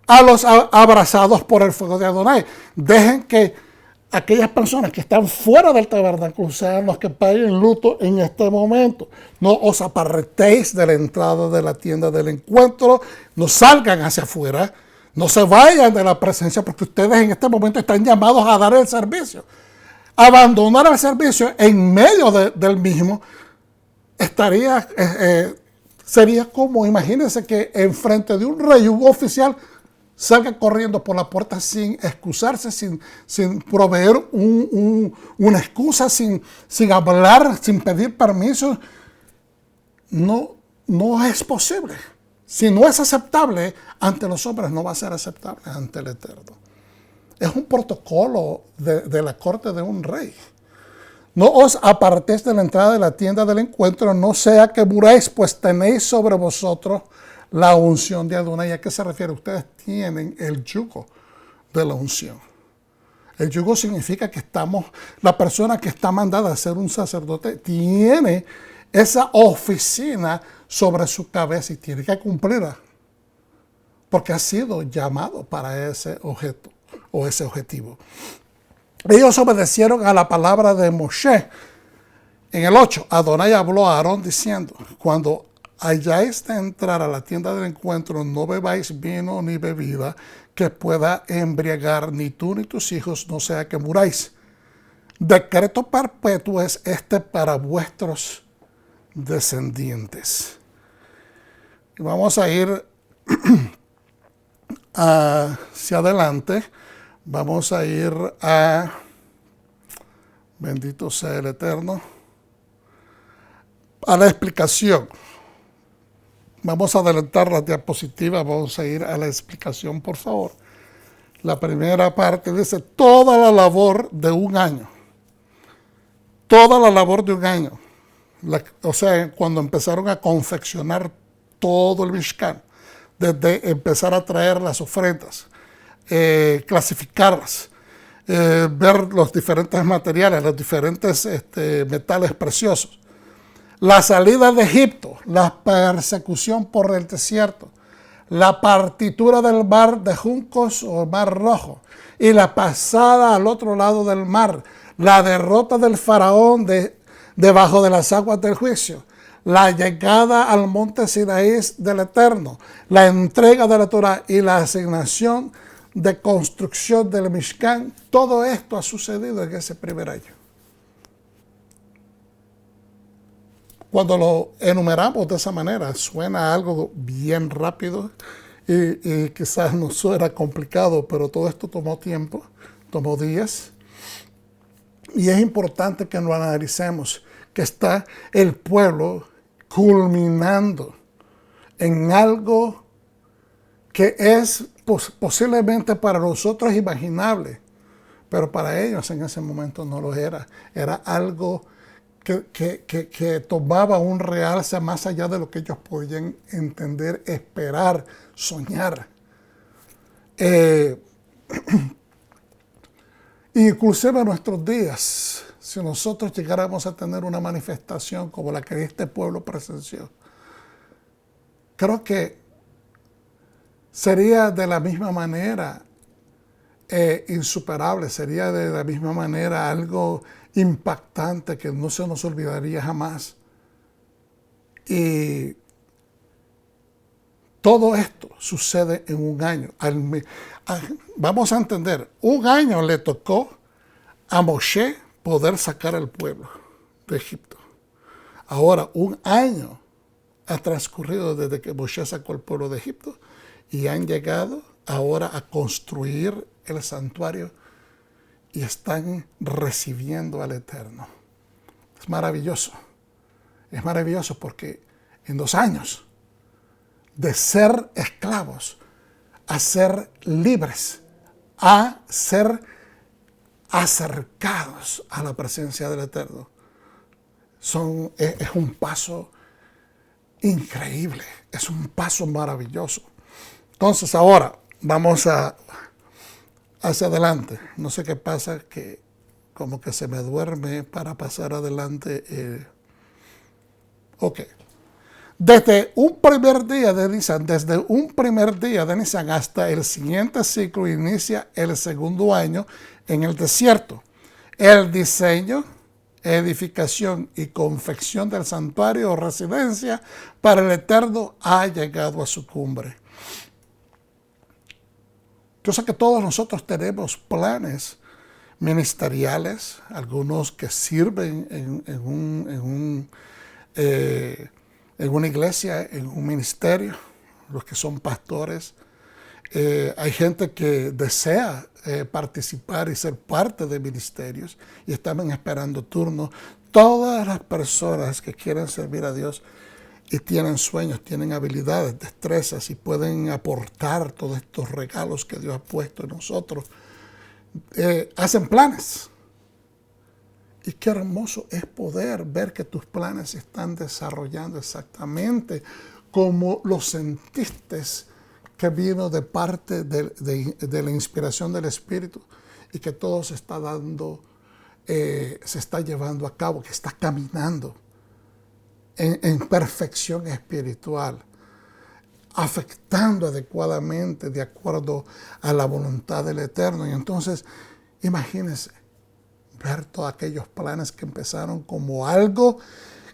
Speaker 1: a los abrazados por el fuego de Adonai. Dejen que aquellas personas que están fuera del tabernáculo sean los que paguen luto en este momento. No os apartéis de la entrada de la tienda del encuentro, no salgan hacia afuera, no se vayan de la presencia, porque ustedes en este momento están llamados a dar el servicio. Abandonar el servicio en medio del mismo sería como, imagínense que enfrente de un rey, un oficial, salga corriendo por la puerta sin excusarse, sin proveer una excusa, sin hablar, sin pedir permiso. No es posible. Si no es aceptable ante los hombres, no va a ser aceptable ante el Eterno. Es un protocolo de la corte de un rey. No os apartéis de la entrada de la tienda del encuentro, no sea que muráis, pues tenéis sobre vosotros la unción de Adonai. ¿A qué se refiere? Ustedes tienen el yugo de la unción. El yugo significa que la persona que está mandada a ser un sacerdote tiene esa oficina sobre su cabeza y tiene que cumplirla, porque ha sido llamado para ese objeto o ese objetivo. Ellos obedecieron a la palabra de Moshe. En el 8, Adonai habló a Aarón diciendo: cuando hayáis de entrar a la tienda del encuentro, no bebáis vino ni bebida que pueda embriagar, ni tú ni tus hijos, no sea que muráis. Decreto perpetuo es este para vuestros descendientes. Y vamos a ir hacia adelante. Vamos a ir a, bendito sea el Eterno, a la explicación. Vamos a adelantar la diapositiva, vamos a ir a la explicación, por favor. La primera parte dice: toda la labor de un año. Toda la labor de un año. O sea, cuando empezaron a confeccionar todo el Mishkan, desde empezar a traer las ofrendas, clasificarlas, ver los diferentes materiales, los diferentes metales preciosos, la salida de Egipto, la persecución por el desierto, la partitura del mar de juncos o mar rojo y la pasada al otro lado del mar, la derrota del faraón debajo de las aguas del juicio, la llegada al monte Sinaí del Eterno, la entrega de la Torah y la asignación de construcción del Mishkan. Todo esto ha sucedido en ese primer año. Cuando lo enumeramos de esa manera, suena algo bien rápido y quizás no suena complicado, pero todo esto tomó tiempo, tomó días. Y es importante que lo analicemos, que está el pueblo culminando en algo que es posiblemente para nosotros imaginable, pero para ellos en ese momento no lo era. Era algo que tomaba un realce más allá de lo que ellos podían entender, esperar, soñar. Inclusive en nuestros días, si nosotros llegáramos a tener una manifestación como la que este pueblo presenció, creo que sería de la misma manera insuperable, sería de la misma manera algo impactante que no se nos olvidaría jamás. Y todo esto sucede en un año. Vamos a entender, un año le tocó a Moshe poder sacar al pueblo de Egipto. Ahora, un año ha transcurrido desde que Moshe sacó al pueblo de Egipto y han llegado ahora a construir el santuario y están recibiendo al Eterno. Es maravilloso porque en 2 años, de ser esclavos a ser libres, a ser acercados a la presencia del Eterno, es un paso increíble, es un paso maravilloso. Entonces ahora vamos hacia adelante. No sé qué pasa, que como que se me duerme para pasar adelante. Ok. Desde un primer día de Nisan hasta el siguiente ciclo inicia el segundo año en el desierto. El diseño, edificación y confección del santuario o residencia para el Eterno ha llegado a su cumbre. Yo sé que todos nosotros tenemos planes ministeriales, algunos que sirven en una iglesia, en un ministerio, los que son pastores. Hay gente que desea participar y ser parte de ministerios y están esperando turno. Todas las personas que quieren servir a Dios y tienen sueños, tienen habilidades, destrezas y pueden aportar todos estos regalos que Dios ha puesto en nosotros, hacen planes. Y qué hermoso es poder ver que tus planes se están desarrollando exactamente como lo sentiste que vino de parte de la inspiración del Espíritu y que todo se está dando, se está llevando a cabo, que está caminando en perfección espiritual, afectando adecuadamente de acuerdo a la voluntad del Eterno. Y entonces, imagínense ver todos aquellos planes que empezaron como algo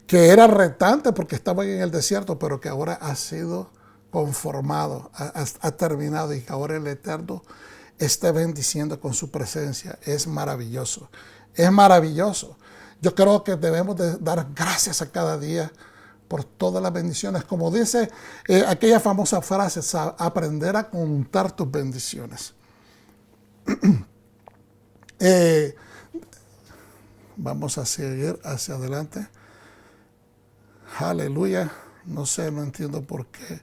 Speaker 1: que era retante porque estaban en el desierto, pero que ahora ha sido conformado, ha terminado, y que ahora el Eterno está bendiciendo con su presencia. Es maravilloso, es maravilloso. Yo creo que debemos de dar gracias a cada día por todas las bendiciones. Como dice aquella famosa frase, aprender a contar tus bendiciones. Vamos a seguir hacia adelante. Aleluya. No sé, no entiendo por qué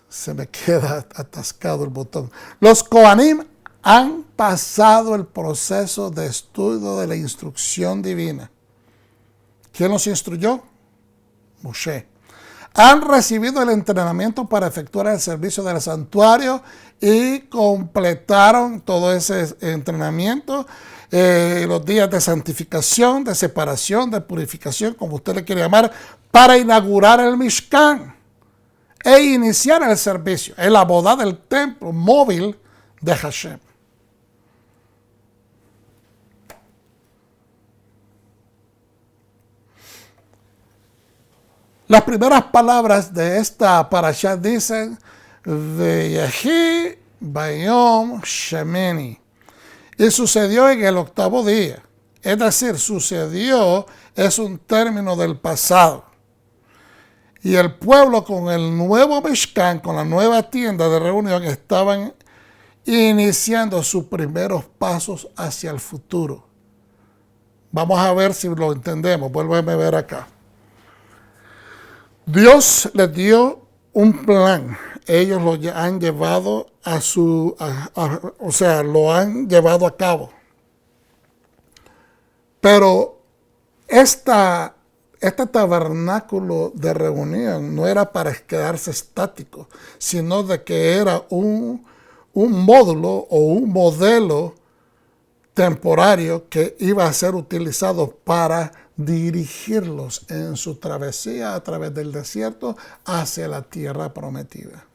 Speaker 1: se me queda atascado el botón. Los Kohanim han pasado el proceso de estudio de la instrucción divina. ¿Quién los instruyó? Moshe. Han recibido el entrenamiento para efectuar el servicio del santuario y completaron todo ese entrenamiento, los días de santificación, de separación, de purificación, como usted le quiere llamar, para inaugurar el Mishkan e iniciar el servicio en la boda del templo móvil de Hashem. Las primeras palabras de esta parashá dicen Veyahi Bayom Shemini, y sucedió en el 8º día. Es decir, sucedió es un término del pasado. Y el pueblo con el nuevo Mishkan, con la nueva tienda de reunión, estaban iniciando sus primeros pasos hacia el futuro. Vamos a ver si lo entendemos. Vuélveme a ver acá. Dios les dio un plan. Ellos lo han llevado lo han llevado a cabo. Pero este tabernáculo de reunión no era para quedarse estático, sino de que era un módulo o un modelo temporario que iba a ser utilizado para dirigirlos en su travesía a través del desierto hacia la tierra prometida,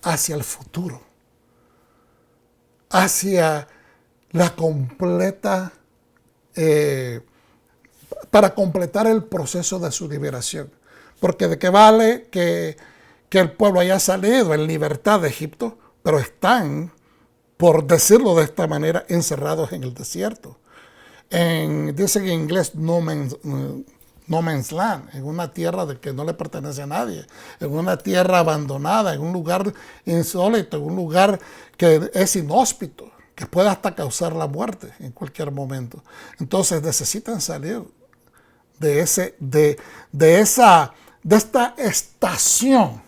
Speaker 1: hacia el futuro, hacia la completa, para completar el proceso de su liberación. Porque de qué vale que el pueblo haya salido en libertad de Egipto, pero están, por decirlo de esta manera, encerrados en el desierto. Dicen en inglés no man's land, en una tierra de que no le pertenece a nadie, en una tierra abandonada, en un lugar insólito, en un lugar que es inhóspito, que puede hasta causar la muerte en cualquier momento. Entonces necesitan salir de esta estación,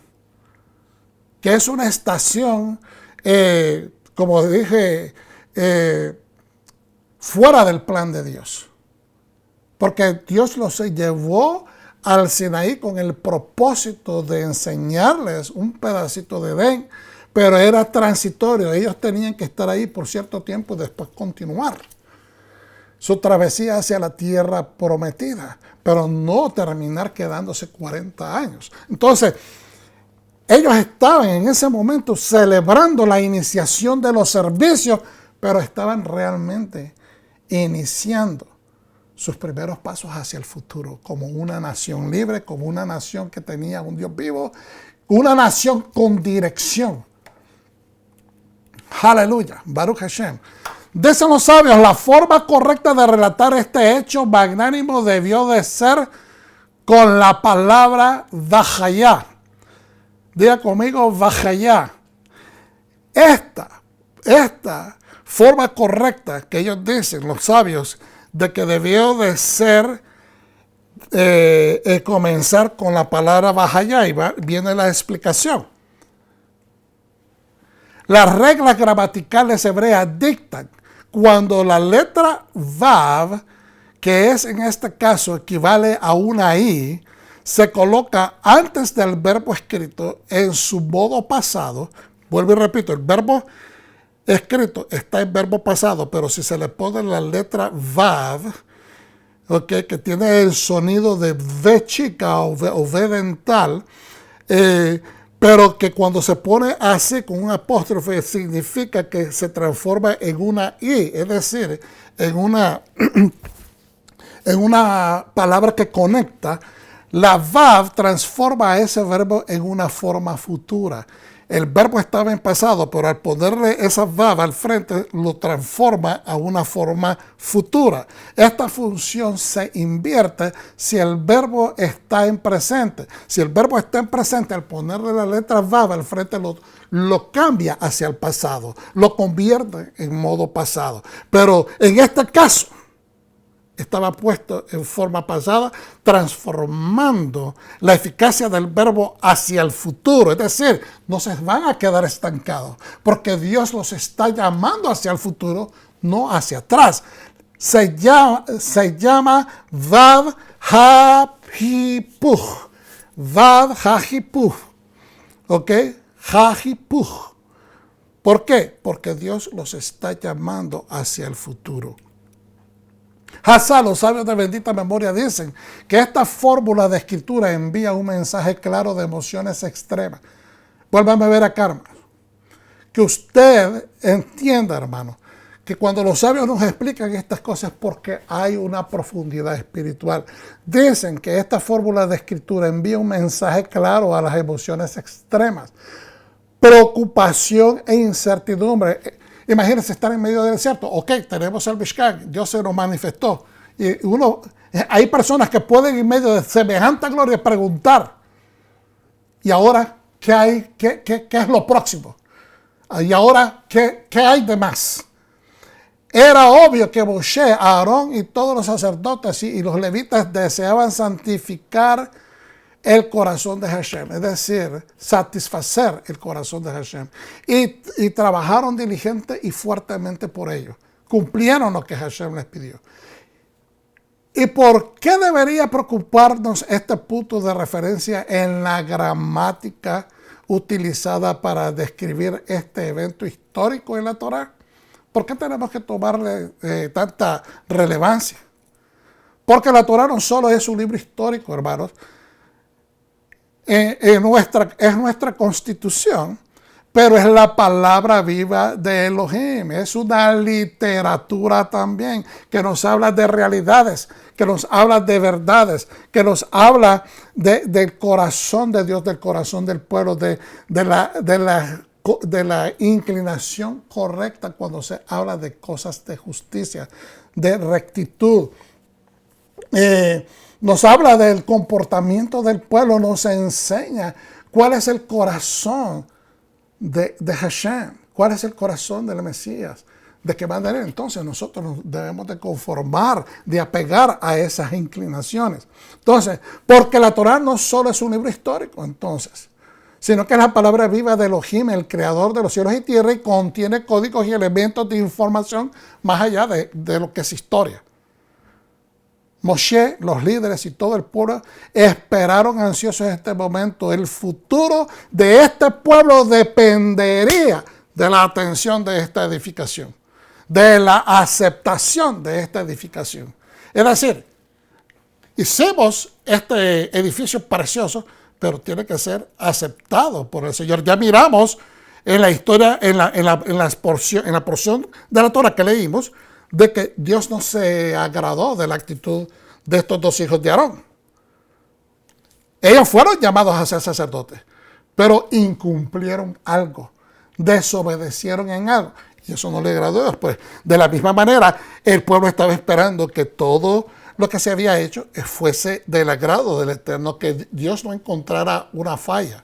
Speaker 1: que es una estación, como dije, fuera del plan de Dios. Porque Dios los llevó al Sinaí con el propósito de enseñarles un pedacito de Edén, pero era transitorio. Ellos tenían que estar ahí por cierto tiempo y después continuar su travesía hacia la tierra prometida, pero no terminar quedándose 40 años. Entonces, ellos estaban en ese momento celebrando la iniciación de los servicios, pero estaban realmente iniciando sus primeros pasos hacia el futuro, como una nación libre, como una nación que tenía un Dios vivo, una nación con dirección. Aleluya, Baruch Hashem. Dicen los sabios, la forma correcta de relatar este hecho magnánimo debió de ser con la palabra Vajayá. Diga conmigo, Vajayá. Esta forma correcta que ellos dicen, los sabios, de que debió de ser comenzar con la palabra Vajayá, y viene la explicación. Las reglas gramaticales hebreas dictan cuando la letra Vav, que es en este caso equivale a una I, se coloca antes del verbo escrito en su modo pasado. Vuelvo y repito, el verbo escrito está en verbo pasado, pero si se le pone la letra Vav, okay, que tiene el sonido de V chica o V dental, pero que cuando se pone así con un apóstrofe significa que se transforma en una I, es decir, en una palabra que conecta. La Vav transforma a ese verbo en una forma futura. El verbo estaba en pasado, pero al ponerle esa Vav al frente lo transforma a una forma futura. Esta función se invierte si el verbo está en presente. Si el verbo está en presente, al ponerle la letra Vav al frente lo cambia hacia el pasado, lo convierte en modo pasado. Pero en este caso estaba puesto en forma pasada, transformando la eficacia del verbo hacia el futuro. Es decir, no se van a quedar estancados, porque Dios los está llamando hacia el futuro, no hacia atrás. Se llama Vav HaHipuch. Vav HaHipuch. ¿Ok? HaHipuch. ¿Por qué? Porque Dios los está llamando hacia el futuro. Hazá, los sabios de bendita memoria dicen que esta fórmula de escritura envía un mensaje claro de emociones extremas. Vuélvame a ver acá, hermano. Que usted entienda, hermano, que cuando los sabios nos explican estas cosas es porque hay una profundidad espiritual. Dicen que esta fórmula de escritura envía un mensaje claro a las emociones extremas. Preocupación e incertidumbre. Imagínense estar en medio del desierto. Ok, tenemos el Mishkan, Dios se nos manifestó. Y uno Hay personas que pueden en medio de semejante gloria preguntar, ¿y ahora qué hay? ¿Qué es lo próximo? ¿Y ahora qué hay de más? Era obvio que Moshe, Aarón y todos los sacerdotes y los levitas deseaban santificar el corazón de Hashem, es decir, satisfacer el corazón de Hashem. Y trabajaron diligente y fuertemente por ello. Cumplieron lo que Hashem les pidió. ¿Y por qué debería preocuparnos este punto de referencia en la gramática utilizada para describir este evento histórico en la Torá? ¿Por qué tenemos que tomarle tanta relevancia? Porque la Torá no solo es un libro histórico, hermanos, es nuestra constitución, pero es la palabra viva de Elohim. Es una literatura también que nos habla de realidades, que nos habla de verdades, que nos habla del corazón de Dios, del corazón del pueblo, de la inclinación correcta cuando se habla de cosas de justicia, de rectitud. Nos habla del comportamiento del pueblo, nos enseña cuál es el corazón de Hashem, cuál es el corazón del Mesías, de qué manera entonces nosotros nos debemos de conformar, de apegar a esas inclinaciones. Entonces, porque la Torá no solo es un libro histórico, entonces, sino que es la palabra viva de Elohim, el creador de los cielos y tierra, y contiene códigos y elementos de información más allá de lo que es historia. Moshe, los líderes y todo el pueblo esperaron ansiosos este momento. El futuro de este pueblo dependería de la atención de esta edificación, de la aceptación de esta edificación. Es decir, hicimos este edificio precioso, pero tiene que ser aceptado por el Señor. Ya miramos en la historia, en la porción de la Torah que leímos, de que Dios no se agradó de la actitud de estos dos hijos de Aarón. Ellos fueron llamados a ser sacerdotes, pero incumplieron algo, desobedecieron en algo, y eso no le agradó a Dios. Pues de la misma manera, el pueblo estaba esperando que todo lo que se había hecho fuese del agrado del Eterno, que Dios no encontrara una falla,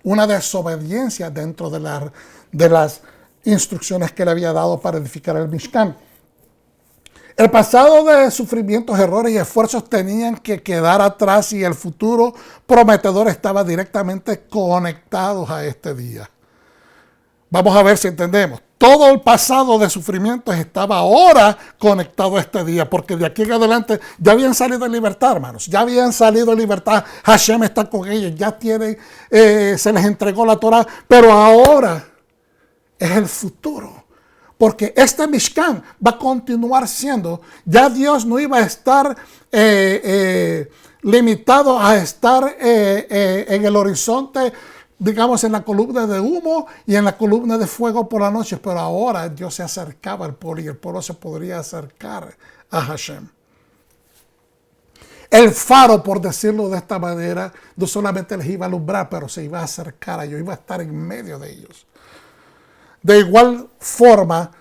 Speaker 1: una desobediencia dentro de las instrucciones que le había dado para edificar el Mishkan. El pasado de sufrimientos, errores y esfuerzos tenían que quedar atrás y el futuro prometedor estaba directamente conectado a este día. Vamos a ver si entendemos. Todo el pasado de sufrimientos estaba ahora conectado a este día, porque de aquí en adelante ya habían salido en libertad, hermanos. Ya habían salido en libertad. Hashem está con ellos. Ya se les entregó la Torah, pero ahora es el futuro. Porque este Mishkan va a continuar siendo, ya Dios no iba a estar limitado a estar en el horizonte, digamos, en la columna de humo y en la columna de fuego por la noche, pero ahora Dios se acercaba al pueblo y el pueblo se podría acercar a Hashem. El faro, por decirlo de esta manera, no solamente les iba a alumbrar, pero se iba a acercar a ellos, iba a estar en medio de ellos. De igual forma,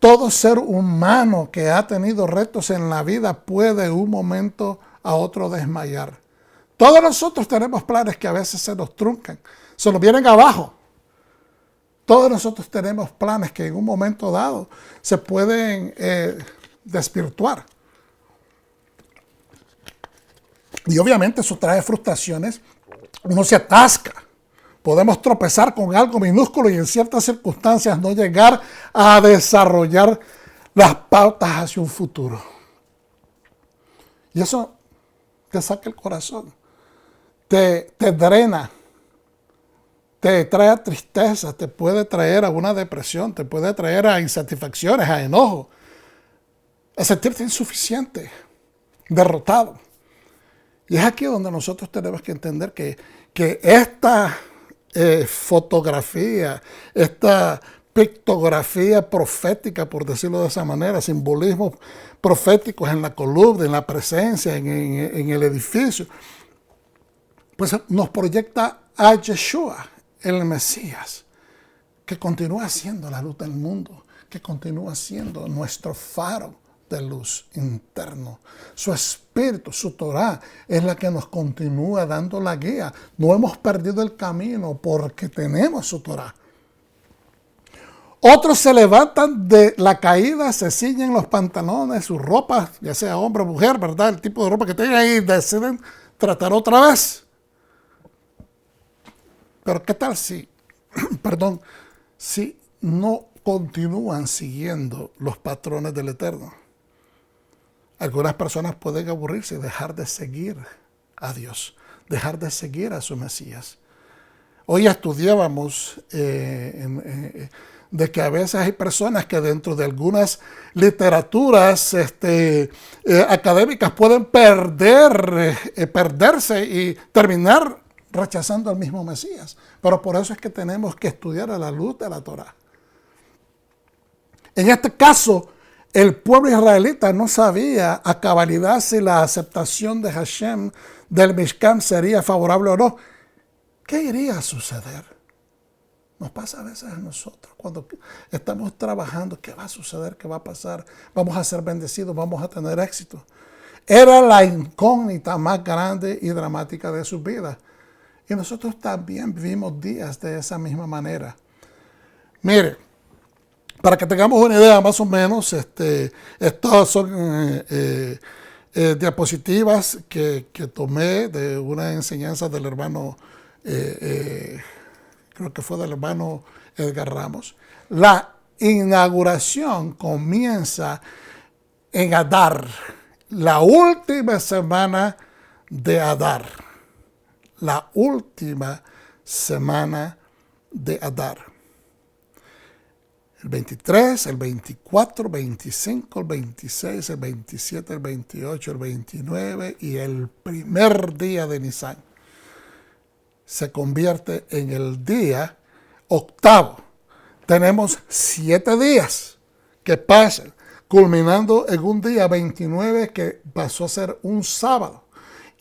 Speaker 1: todo ser humano que ha tenido retos en la vida puede de un momento a otro desmayar. Todos nosotros tenemos planes que a veces se nos truncan, se nos vienen abajo. Todos nosotros tenemos planes que en un momento dado se pueden desvirtuar. Y obviamente eso trae frustraciones, uno se atasca. Podemos tropezar con algo minúsculo y en ciertas circunstancias no llegar a desarrollar las pautas hacia un futuro. Y eso te saca el corazón, te drena, te trae tristeza, te puede traer a una depresión, te puede traer a insatisfacciones, a enojo, a sentirte insuficiente, derrotado. Y es aquí donde nosotros tenemos que entender que esta fotografía, esta pictografía profética, por decirlo de esa manera, simbolismos proféticos en la columna, en la presencia, en el edificio, pues nos proyecta a Yeshua, el Mesías, que continúa siendo la luz del mundo, que continúa siendo nuestro faro de luz interno. Su espíritu, su Torah, es la que nos continúa dando la guía. No hemos perdido el camino porque tenemos su Torah. Otros se levantan de la caída, se ciñen los pantalones, sus ropas, ya sea hombre o mujer, ¿verdad? El tipo de ropa que tengan ahí, y deciden tratar otra vez. Pero ¿qué tal si, si no continúan siguiendo los patrones del Eterno? Algunas personas pueden aburrirse y dejar de seguir a Dios, dejar de seguir a su Mesías. Hoy estudiábamos de que a veces hay personas que dentro de algunas literaturas académicas pueden perderse y terminar rechazando al mismo Mesías. Pero por eso es que tenemos que estudiar a la luz de la Torah. En este caso, el pueblo israelita no sabía a cabalidad si la aceptación de Hashem del Mishkan sería favorable o no. ¿Qué iría a suceder? Nos pasa a veces a nosotros cuando estamos trabajando. ¿Qué va a suceder? ¿Qué va a pasar? ¿Vamos a ser bendecidos? ¿Vamos a tener éxito? Era la incógnita más grande y dramática de sus vidas. Y nosotros también vivimos días de esa misma manera. Mire, para que tengamos una idea más o menos, estas son diapositivas que tomé de una enseñanza del hermano, creo que fue del hermano Edgar Ramos. La inauguración comienza en Adar, la última semana de Adar. La última semana de Adar. El 23, el 24, el 25, el 26, el 27, el 28, el 29 y el primer día de Nisan se convierte en el día octavo. Tenemos 7 días que pasan, culminando en un día 29 que pasó a ser un sábado.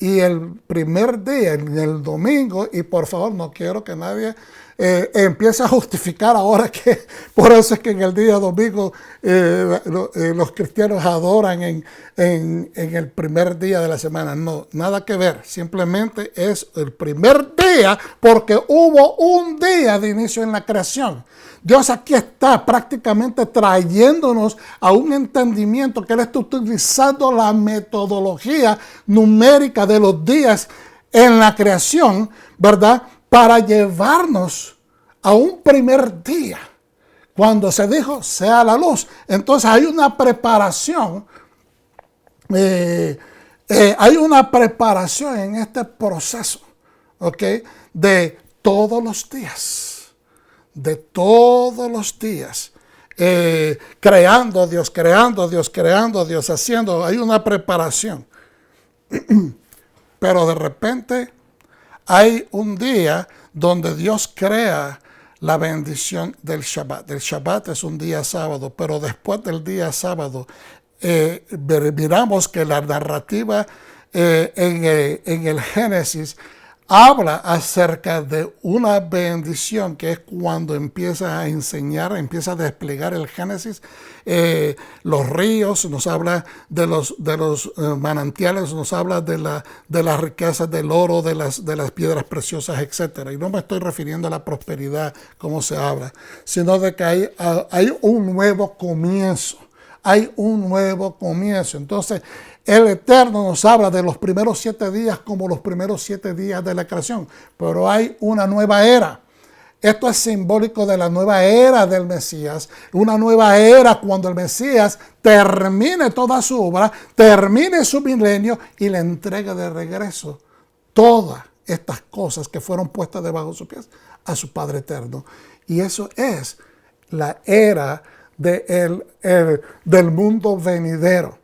Speaker 1: Y el primer día, el domingo, y por favor no quiero que nadie empiece a justificar ahora que por eso es que en el día domingo los cristianos adoran en el primer día de la semana. No, nada que ver, simplemente es el primer día porque hubo un día de inicio en la creación. Dios aquí está prácticamente trayéndonos a un entendimiento que Él está utilizando la metodología numérica de los días en la creación, ¿verdad? Para llevarnos a un primer día. Cuando se dijo, sea la luz. Entonces hay una preparación. Hay una preparación en este proceso, ¿ok? De todos los días. De todos los días, creando Dios, haciendo, hay una preparación. Pero de repente hay un día donde Dios crea la bendición del Shabbat. El Shabbat es un día sábado, pero después del día sábado miramos que la narrativa en el Génesis habla acerca de una bendición que es cuando empieza a enseñar, empieza a desplegar el Génesis, los ríos, nos habla de los manantiales, nos habla de las riquezas del oro, de las piedras preciosas, etc. Y no me estoy refiriendo a la prosperidad como se habla, sino de que hay un nuevo comienzo. Hay un nuevo comienzo. Entonces, el Eterno nos habla de los primeros 7 días como los primeros 7 días de la creación. Pero hay una nueva era. Esto es simbólico de la nueva era del Mesías. Una nueva era cuando el Mesías termine toda su obra, termine su milenio y le entregue de regreso todas estas cosas que fueron puestas debajo de sus pies a su Padre Eterno. Y eso es la era del mundo venidero.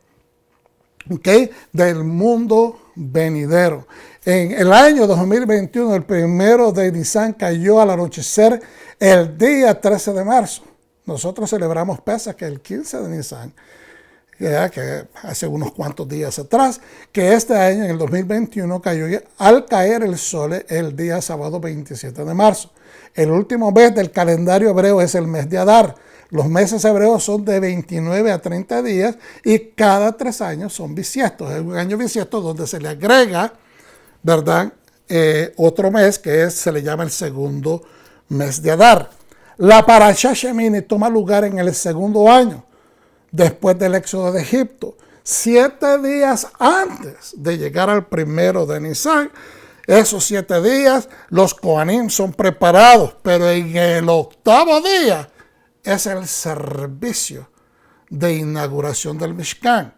Speaker 1: ¿Ok? Del mundo venidero. En el año 2021, el primero de Nisan cayó al anochecer el día 13 de marzo. Nosotros celebramos Pesach el 15 de Nisan, que hace unos cuantos días atrás, que este año, en el 2021, cayó al caer el sol el día sábado 27 de marzo. El último mes del calendario hebreo es el mes de Adar. Los meses hebreos son de 29 a 30 días y cada 3 años son bisiestos. Es un año bisiesto donde se le agrega, ¿verdad? Otro mes que se le llama el segundo mes de Adar. La Parashá Shemini toma lugar en el segundo año, después del éxodo de Egipto, 7 días antes de llegar al primero de Nisan. Esos 7 días los Kohanim son preparados, pero en el octavo día es el servicio de inauguración del Mishkan.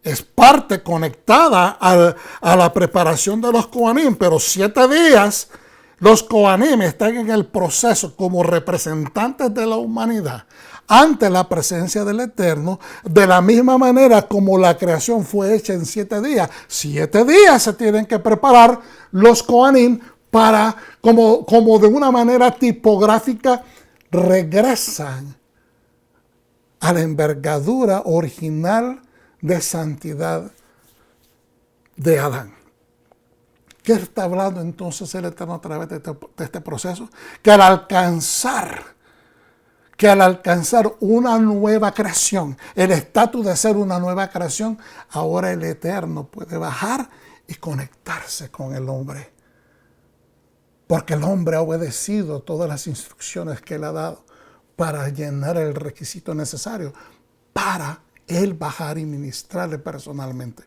Speaker 1: Es parte conectada a la preparación de los Kohanim, pero 7 días los Kohanim están en el proceso como representantes de la humanidad ante la presencia del Eterno, de la misma manera como la creación fue hecha en 7 días. 7 días se tienen que preparar los Kohanim para, como de una manera tipográfica, regresan a la envergadura original de santidad de Adán. ¿Qué está hablando entonces el Eterno a través de este proceso? Que al alcanzar una nueva creación, el estatus de ser una nueva creación, ahora el Eterno puede bajar y conectarse con el hombre. Porque el hombre ha obedecido todas las instrucciones que él ha dado para llenar el requisito necesario para él bajar y ministrarle personalmente.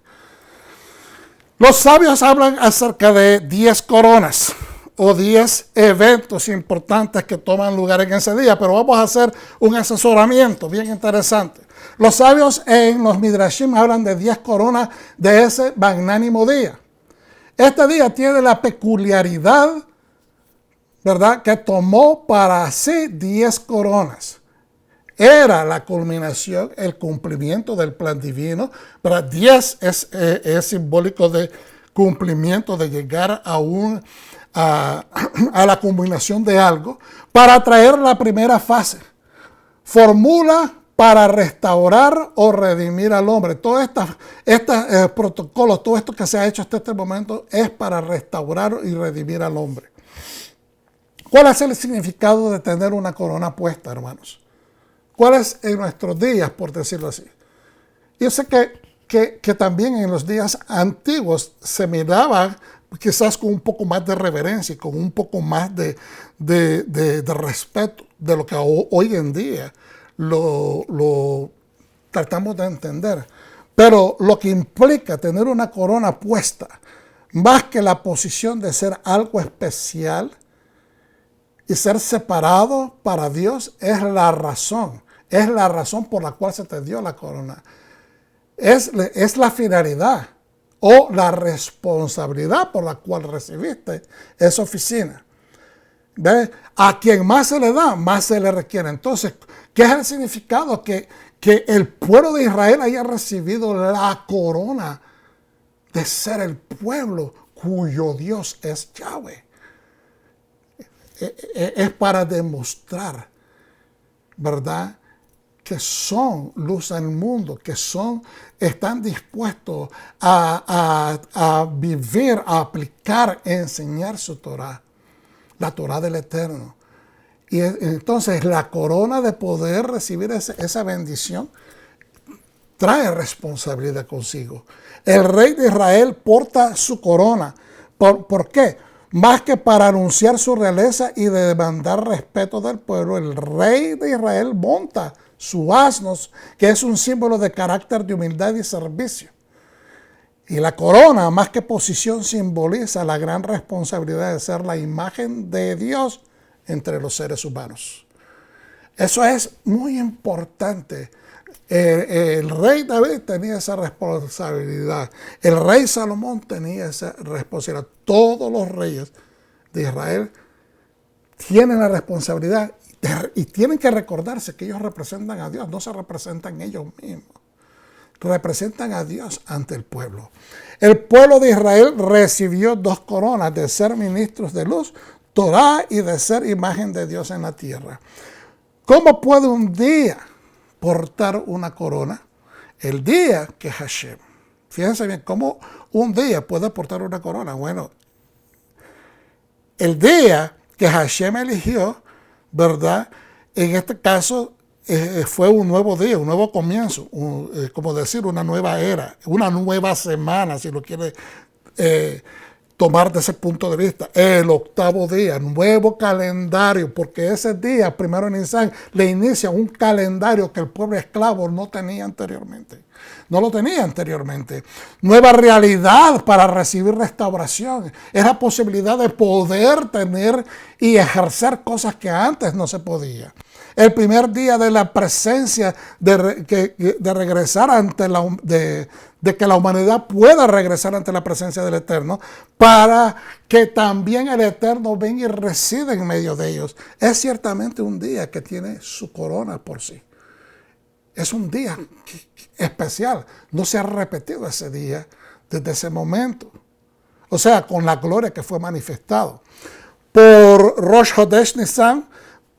Speaker 1: Los sabios hablan acerca de 10 coronas o 10 eventos importantes que toman lugar en ese día, pero vamos a hacer un asesoramiento bien interesante. Los sabios en los Midrashim hablan de 10 coronas de ese magnánimo día. Este día tiene la peculiaridad, ¿verdad?, que tomó para sí 10 coronas. Era la culminación, el cumplimiento del plan divino. Pero 10 es simbólico de cumplimiento, de llegar a la culminación de algo, para traer la primera fase. Formula para restaurar o redimir al hombre. Todos estos protocolos, todo esto que se ha hecho hasta este momento es para restaurar y redimir al hombre. ¿Cuál es el significado de tener una corona puesta, hermanos? ¿Cuál es en nuestros días, por decirlo así? Yo sé que también en los días antiguos se miraba quizás con un poco más de reverencia y con un poco más de respeto de lo que hoy en día lo tratamos de entender. Pero lo que implica tener una corona puesta, más que la posición de ser algo especial y ser separado para Dios, es la razón. Es la razón por la cual se te dio la corona. Es la finalidad o la responsabilidad por la cual recibiste esa oficina. ¿Ves? A quien más se le da, más se le requiere. Entonces, ¿qué es el significado? Que el pueblo de Israel haya recibido la corona de ser el pueblo cuyo Dios es Yahweh. Es para demostrar, ¿verdad?, que son luz al mundo, que están dispuestos a vivir, a aplicar, a enseñar su Torah, la Torah del Eterno. Y entonces la corona de poder recibir esa bendición trae responsabilidad consigo. El rey de Israel porta su corona. ¿Por qué? Más que para anunciar su realeza y de demandar respeto del pueblo, el rey de Israel monta su asno, que es un símbolo de carácter de humildad y servicio. Y la corona, más que posición, simboliza la gran responsabilidad de ser la imagen de Dios entre los seres humanos. Eso es muy importante. El rey David tenía esa responsabilidad. El rey Salomón tenía esa responsabilidad. Todos los reyes de Israel tienen la responsabilidad y tienen que recordarse que ellos representan a Dios, no se representan ellos mismos. Representan a Dios ante el pueblo. El pueblo de Israel recibió 2 coronas, de ser ministros de luz, Torah, y de ser imagen de Dios en la tierra. ¿Cómo puede un día portar una corona? El día que Hashem. Fíjense bien, ¿cómo un día puede portar una corona? Bueno, el día que Hashem eligió, ¿verdad? En este caso fue un nuevo día, un nuevo comienzo, como decir, una nueva era, una nueva semana, si lo quiere tomar de ese punto de vista. El octavo día, nuevo calendario, porque ese día, primero en Nisan, le inicia un calendario que el pueblo esclavo no tenía anteriormente. No lo tenía anteriormente. Nueva realidad para recibir restauración. Es la posibilidad de poder tener y ejercer cosas que antes no se podía. El primer día de la presencia, de regresar ante de que la humanidad pueda regresar ante la presencia del Eterno, para que también el Eterno venga y resida en medio de ellos. Es ciertamente un día que tiene su corona por sí. Es un día especial. No se ha repetido ese día desde ese momento. O sea, con la gloria que fue manifestado. Por Rosh Hodesh Nisan,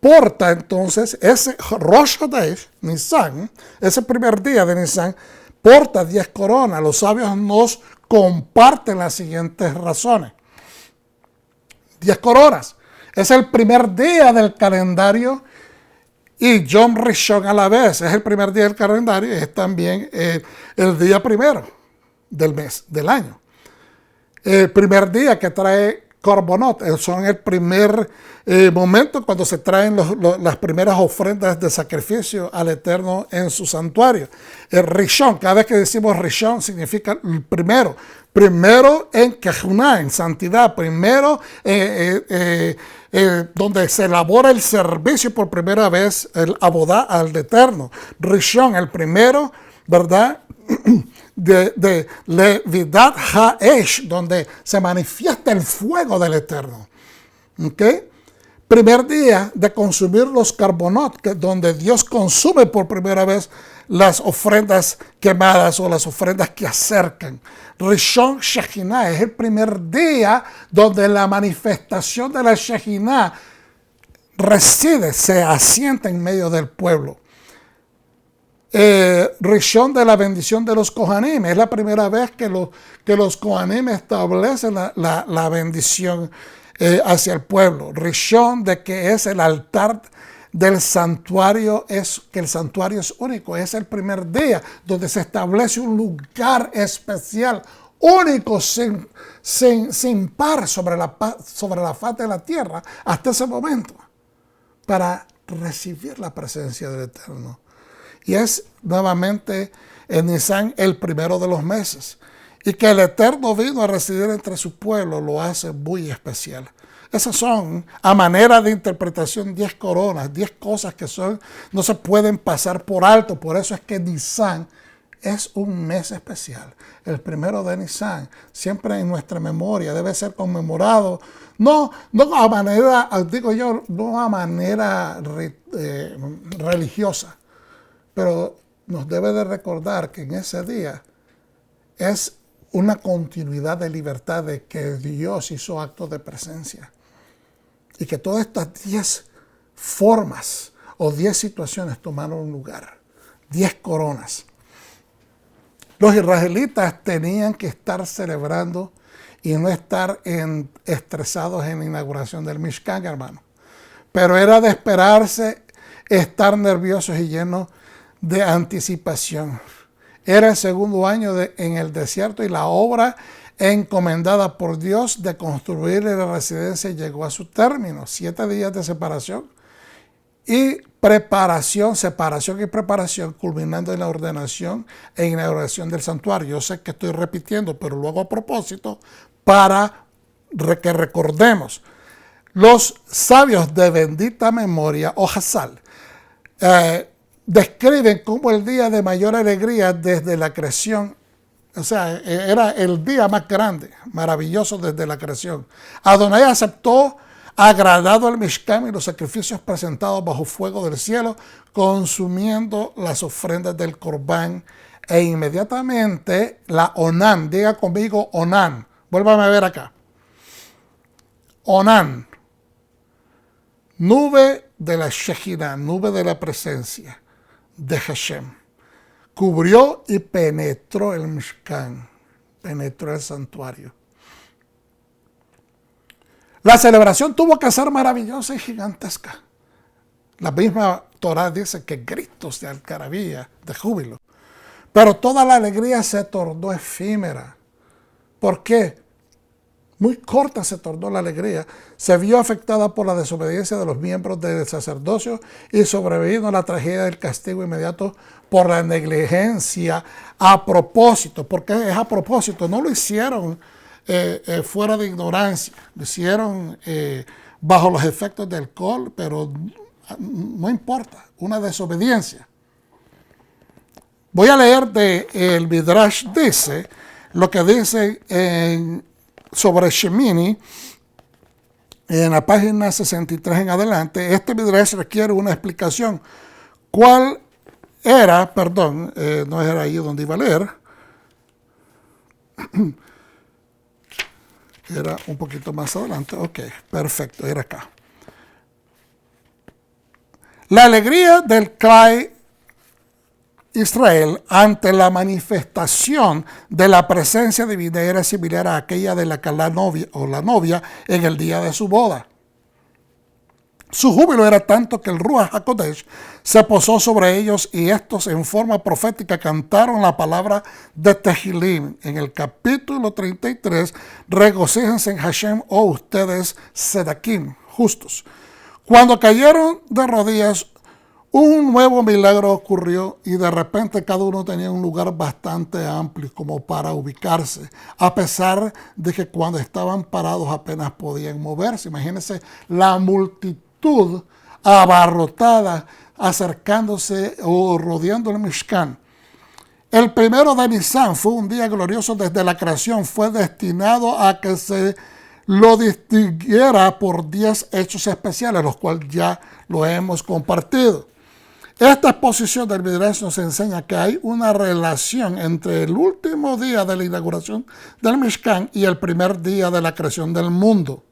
Speaker 1: porta entonces ese Rosh Hodesh Nisan, ese primer día de Nisan, porta 10 coronas. Los sabios nos comparten las siguientes razones. 10 coronas. Es el primer día del calendario y Yom Rishon a la vez. Es el primer día del calendario y es también el día primero del mes, del año. El primer día que trae Corbonot, son el primer momento cuando se traen las primeras ofrendas de sacrificio al Eterno en su santuario. El Rishon, cada vez que decimos Rishon significa el primero. Primero en Kejuná, en santidad. Primero donde se elabora el servicio por primera vez, el Abodá al Eterno. Rishon, el primero, ¿verdad? De Levidat Haesh, donde se manifiesta el fuego del Eterno. ¿Okay? Primer día de consumir los carbonot, donde Dios consume por primera vez las ofrendas quemadas o las ofrendas que acercan. Rishon Shekhinah es el primer día donde la manifestación de la Shekhinah reside, se asienta en medio del pueblo. Rishon de la bendición de los Kohanim. Es la primera vez que los Kohanim establecen la bendición hacia el pueblo. Rishon de que es el altar del santuario, que el santuario es único. Es el primer día donde se establece un lugar especial, único, sin par sobre la faz de la tierra hasta ese momento, para recibir la presencia del Eterno. Y es nuevamente en Nisan el primero de los meses. Y que el Eterno vino a residir entre su pueblo lo hace muy especial. Esas son, a manera de interpretación, 10 coronas, 10 cosas que no se pueden pasar por alto. Por eso es que Nisan es un mes especial. El primero de Nisan, siempre en nuestra memoria, debe ser conmemorado. No a manera, digo yo, no a manera religiosa. Pero nos debe de recordar que en ese día es una continuidad de libertad, de que Dios hizo actos de presencia. Y que todas estas 10 formas o 10 situaciones tomaron lugar. 10 coronas. Los israelitas tenían que estar celebrando y no estar estresados en la inauguración del Mishkan, hermano. Pero era de esperarse estar nerviosos y llenos de anticipación. Era el segundo año en el desierto y la obra encomendada por Dios de construir la residencia llegó a su término. 7 días de separación y separación y preparación, culminando en la ordenación e inauguración del santuario. Yo sé que estoy repitiendo, pero lo hago a propósito para que recordemos. Los sabios de bendita memoria, o Hazal, describen como el día de mayor alegría desde la creación. O sea, era el día más grande, maravilloso desde la creación. Adonai aceptó agradado el Mishkan y los sacrificios presentados bajo fuego del cielo, consumiendo las ofrendas del Corbán, e inmediatamente la Onan, diga conmigo Onan, vuélvame a ver acá. Onan, nube de la Shekhinah, nube de la presencia de Hashem, cubrió y penetró el Mishkan, penetró el santuario. La celebración tuvo que ser maravillosa y gigantesca. La misma Torá dice que gritos de algarabía, de júbilo. Pero toda la alegría se tornó efímera. ¿Por qué? Muy corta se tornó la alegría. Se vio afectada por la desobediencia de los miembros del sacerdocio y sobrevino la tragedia del castigo inmediato por la negligencia a propósito. Porque es a propósito, no lo hicieron fuera de ignorancia, lo hicieron bajo los efectos de alcohol, pero no importa, una desobediencia. Voy a leer el Midrash dice, lo que dice sobre Shemini, en la página 63 en adelante. Este Midrash requiere una explicación. ¿Cuál era? Perdón, no era ahí donde iba a leer. Era un poquito más adelante. Ok, perfecto, era acá. La alegría del Klal Israel ante la manifestación de la presencia divina era similar a aquella de la novia o la novia en el día de su boda. Su júbilo era tanto que el Ruach HaKodesh se posó sobre ellos y estos en forma profética cantaron la palabra de Tehilim. En el capítulo 33, regocíjense en Hashem, oh ustedes Sedakim, justos. Cuando cayeron de rodillas, un nuevo milagro ocurrió y de repente cada uno tenía un lugar bastante amplio como para ubicarse, a pesar de que cuando estaban parados apenas podían moverse. Imagínense la multitud abarrotada acercándose o rodeando el Mishkan. El primero de Nisan fue un día glorioso desde la creación, fue destinado a que se lo distinguiera por 10 hechos especiales, los cuales ya lo hemos compartido. Esta exposición del Midrash nos enseña que hay una relación entre el último día de la inauguración del Mishkan y el primer día de la creación del mundo.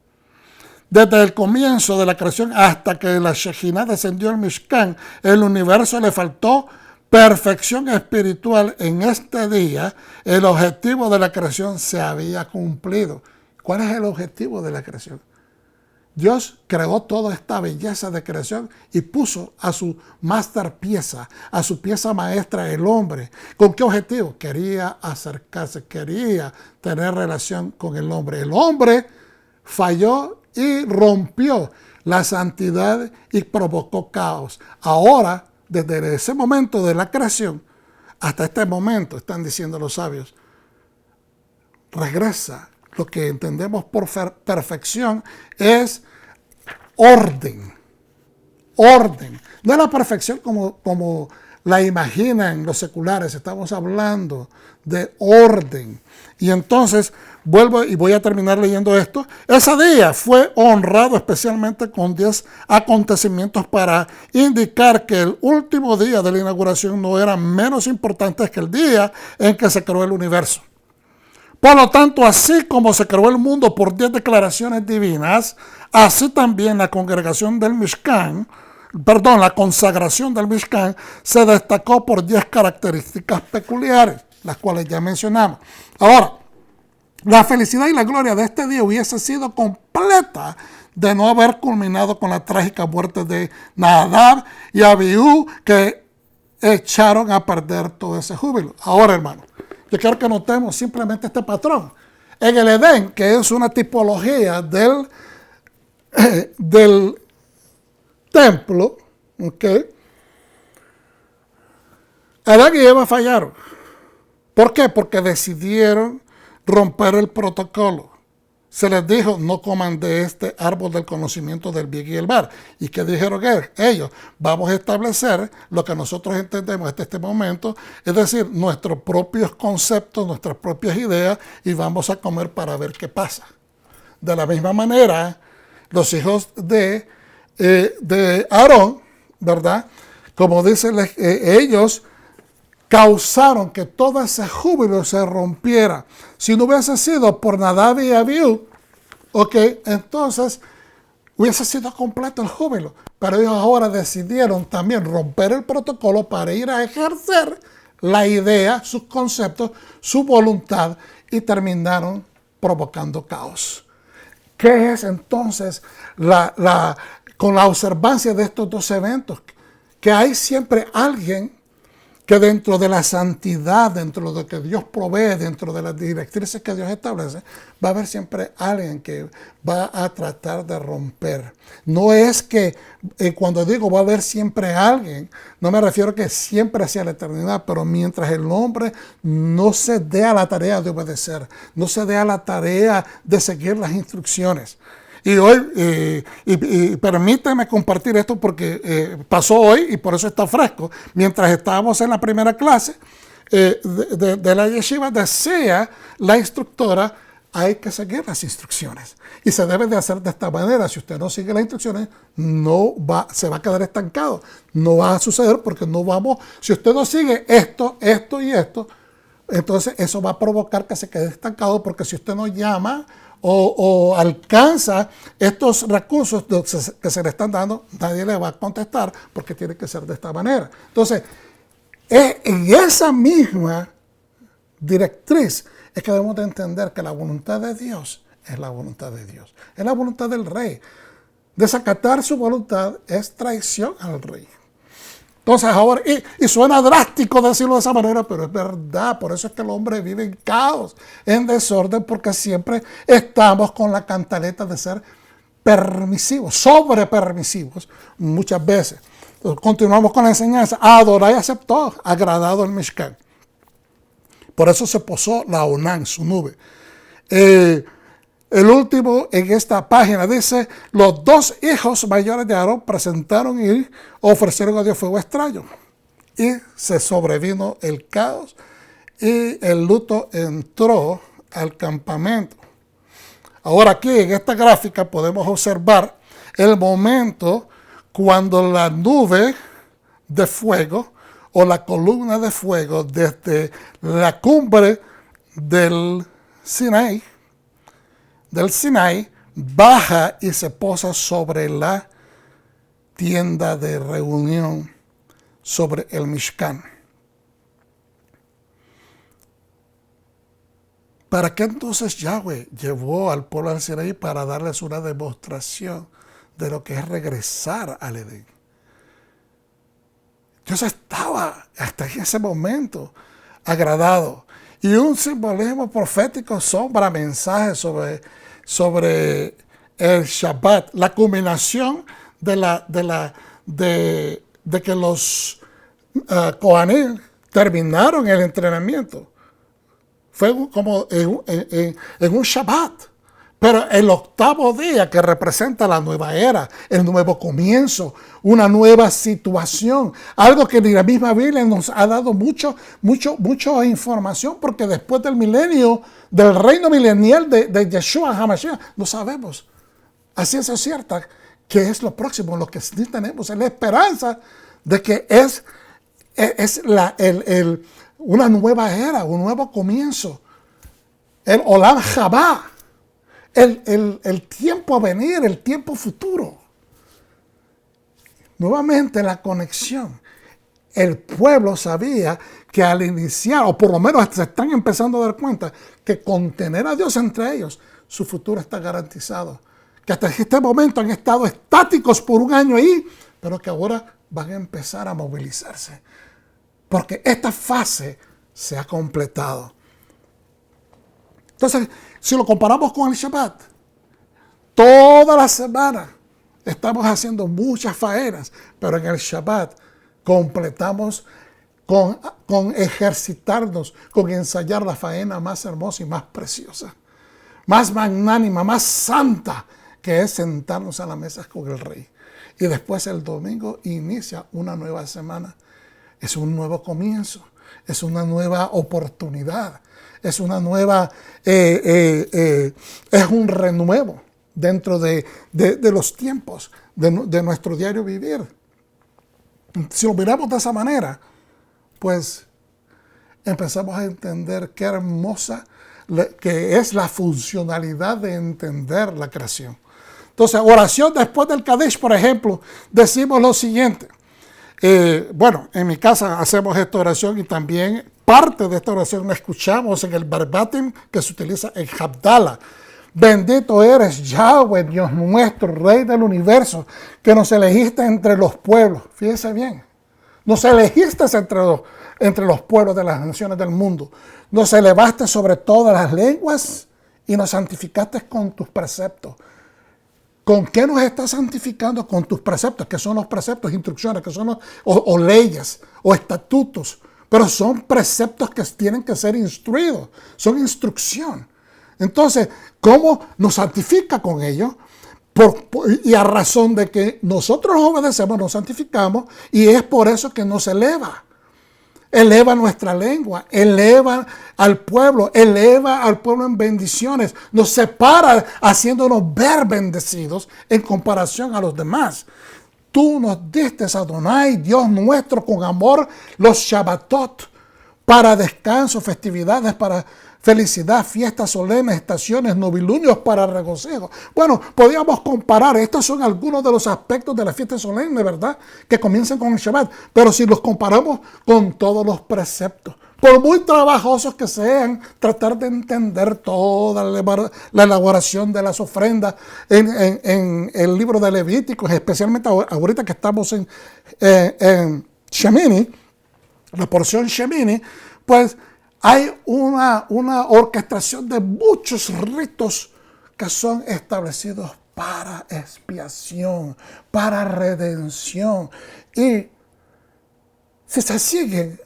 Speaker 1: Desde el comienzo de la creación hasta que la Shejinah descendió al Mishkan, el universo le faltó perfección espiritual. En este día, el objetivo de la creación se había cumplido. ¿Cuál es el objetivo de la creación? Dios creó toda esta belleza de creación y puso a su pieza, a su pieza maestra, el hombre. ¿Con qué objetivo? Quería acercarse, quería tener relación con el hombre. El hombre falló y rompió la santidad y provocó caos. Ahora, desde ese momento de la creación hasta este momento, están diciendo los sabios, regresa. Lo que entendemos por perfección es orden. Orden. No es la perfección como la imaginan los seculares. Estamos hablando de orden. Y entonces, vuelvo y voy a terminar leyendo esto. Ese día fue honrado especialmente con 10 acontecimientos para indicar que el último día de la inauguración no era menos importante que el día en que se creó el universo. Por lo tanto, así como se creó el mundo por 10 declaraciones divinas, así también la consagración del Mishkan se destacó por 10 características peculiares, las cuales ya mencionamos. Ahora, la felicidad y la gloria de este día hubiese sido completa de no haber culminado con la trágica muerte de Nadab y Abiú, que echaron a perder todo ese júbilo. Ahora, hermano, yo quiero que notemos simplemente este patrón. En el Edén, que es una tipología del templo, ¿okay? Adán y Eva fallaron. ¿Por qué? Porque decidieron romper el protocolo. Se les dijo, no coman de este árbol del conocimiento del bien y el mal. ¿Y qué dijeron ellos? Vamos a establecer lo que nosotros entendemos hasta este momento, es decir, nuestros propios conceptos, nuestras propias ideas, y vamos a comer para ver qué pasa. De la misma manera, los hijos de Aarón, ¿verdad? Como dicen ellos, causaron que todo ese júbilo se rompiera. Si no hubiese sido por Nadab y Abiú, entonces hubiese sido completo el júbilo. Pero ellos ahora decidieron también romper el protocolo para ir a ejercer la idea, sus conceptos, su voluntad, y terminaron provocando caos. ¿Qué es entonces con la observancia de estos dos eventos? Que hay siempre alguien que dentro de la santidad, dentro de lo que Dios provee, dentro de las directrices que Dios establece, va a haber siempre alguien que va a tratar de romper. No es que cuando digo va a haber siempre alguien, no me refiero a que siempre hacia la eternidad, pero mientras el hombre no se dé a la tarea de obedecer, no se dé a la tarea de seguir las instrucciones. Y hoy, permíteme compartir esto porque pasó hoy y por eso está fresco. Mientras estábamos en la primera clase de la yeshiva, decía la instructora, hay que seguir las instrucciones. Y se debe de hacer de esta manera. Si usted no sigue las instrucciones, se va a quedar estancado. No va a suceder porque si usted no sigue esto y esto, entonces eso va a provocar que se quede estancado, porque si usted no llama o alcanza estos recursos que se le están dando, nadie le va a contestar porque tiene que ser de esta manera. Entonces, en esa misma directriz es que debemos de entender que la voluntad de Dios es la voluntad de Dios, es la voluntad del rey. Desacatar su voluntad es traición al rey. Entonces ahora, y suena drástico decirlo de esa manera, pero es verdad. Por eso es que el hombre vive en caos, en desorden, porque siempre estamos con la cantaleta de ser permisivos, sobre permisivos, muchas veces. Entonces, continuamos con la enseñanza. Adorá y aceptó, agradado el Mishkan. Por eso se posó la Onan, su nube. El último en esta página dice, los dos hijos mayores de Aarón presentaron y ofrecieron a Dios fuego extraño. Y se sobrevino el caos y el luto entró al campamento. Ahora aquí en esta gráfica podemos observar el momento cuando la nube de fuego o la columna de fuego desde la cumbre del Sinaí baja y se posa sobre la tienda de reunión, sobre el Mishkan. ¿Para qué entonces Yahweh llevó al pueblo al Sinaí? Para darles una demostración de lo que es regresar al Edén. Dios estaba hasta ese momento agradado. Y un simbolismo profético sombra mensajes sobre el Shabbat, la culminación de que los Kohanim terminaron el entrenamiento. Fue como en un Shabbat. Pero el octavo día, que representa la nueva era, el nuevo comienzo, una nueva situación, algo que ni la misma Biblia nos ha dado mucha información, porque después del milenio, del reino milenial de Yeshua HaMashiach, no sabemos a ciencia cierta qué es lo próximo. Lo que sí tenemos es la esperanza de que es una nueva era, un nuevo comienzo, el Olam Jabá. El tiempo a venir, el tiempo futuro. Nuevamente la conexión. El pueblo sabía que al iniciar, o por lo menos se están empezando a dar cuenta, que con tener a Dios entre ellos, su futuro está garantizado. Que hasta este momento han estado estáticos por un año ahí, pero que ahora van a empezar a movilizarse. Porque esta fase se ha completado. Entonces, si lo comparamos con el Shabbat, toda la semana estamos haciendo muchas faenas, pero en el Shabbat completamos con ejercitarnos, con ensayar la faena más hermosa y más preciosa, más magnánima, más santa, que es sentarnos a la mesa con el Rey. Y después el domingo inicia una nueva semana. Es un nuevo comienzo, es una nueva oportunidad. Es una nueva, es un renuevo dentro de los tiempos de nuestro diario vivir. Si lo miramos de esa manera, pues empezamos a entender qué hermosa que es la funcionalidad de entender la creación. Entonces, oración después del Kadesh, por ejemplo, decimos lo siguiente. Bueno, en mi casa hacemos esta oración y también parte de esta oración la escuchamos en el verbatim que se utiliza en Havdalah. Bendito eres, Yahweh, Dios nuestro, Rey del universo, que nos elegiste entre los pueblos. Fíjese bien, nos elegiste entre los pueblos de las naciones del mundo. Nos elevaste sobre todas las lenguas y nos santificaste con tus preceptos. ¿Con qué nos estás santificando? Con tus preceptos, que son los preceptos, instrucciones, que son o leyes o estatutos. Pero son preceptos que tienen que ser instruidos, son instrucción. Entonces, ¿cómo nos santifica con ellos? Y a razón de que nosotros obedecemos, nos santificamos, y es por eso que nos eleva. Eleva nuestra lengua, eleva al pueblo en bendiciones, nos separa haciéndonos ver bendecidos en comparación a los demás. Tú nos diste, Adonai, Dios nuestro, con amor, los Shabbatot, para descanso, festividades, para felicidad, fiestas solemnes, estaciones, novilunios para regocijo. Bueno, podríamos comparar, estos son algunos de los aspectos de la fiesta solemne, ¿verdad? Que comienzan con el Shabbat, pero si los comparamos con todos los preceptos, por muy trabajosos que sean, tratar de entender toda la elaboración de las ofrendas en el libro de Levíticos, especialmente ahorita que estamos en Shemini, la porción Shemini, pues hay una orquestación de muchos ritos que son establecidos para expiación, para redención. Y si se siguen,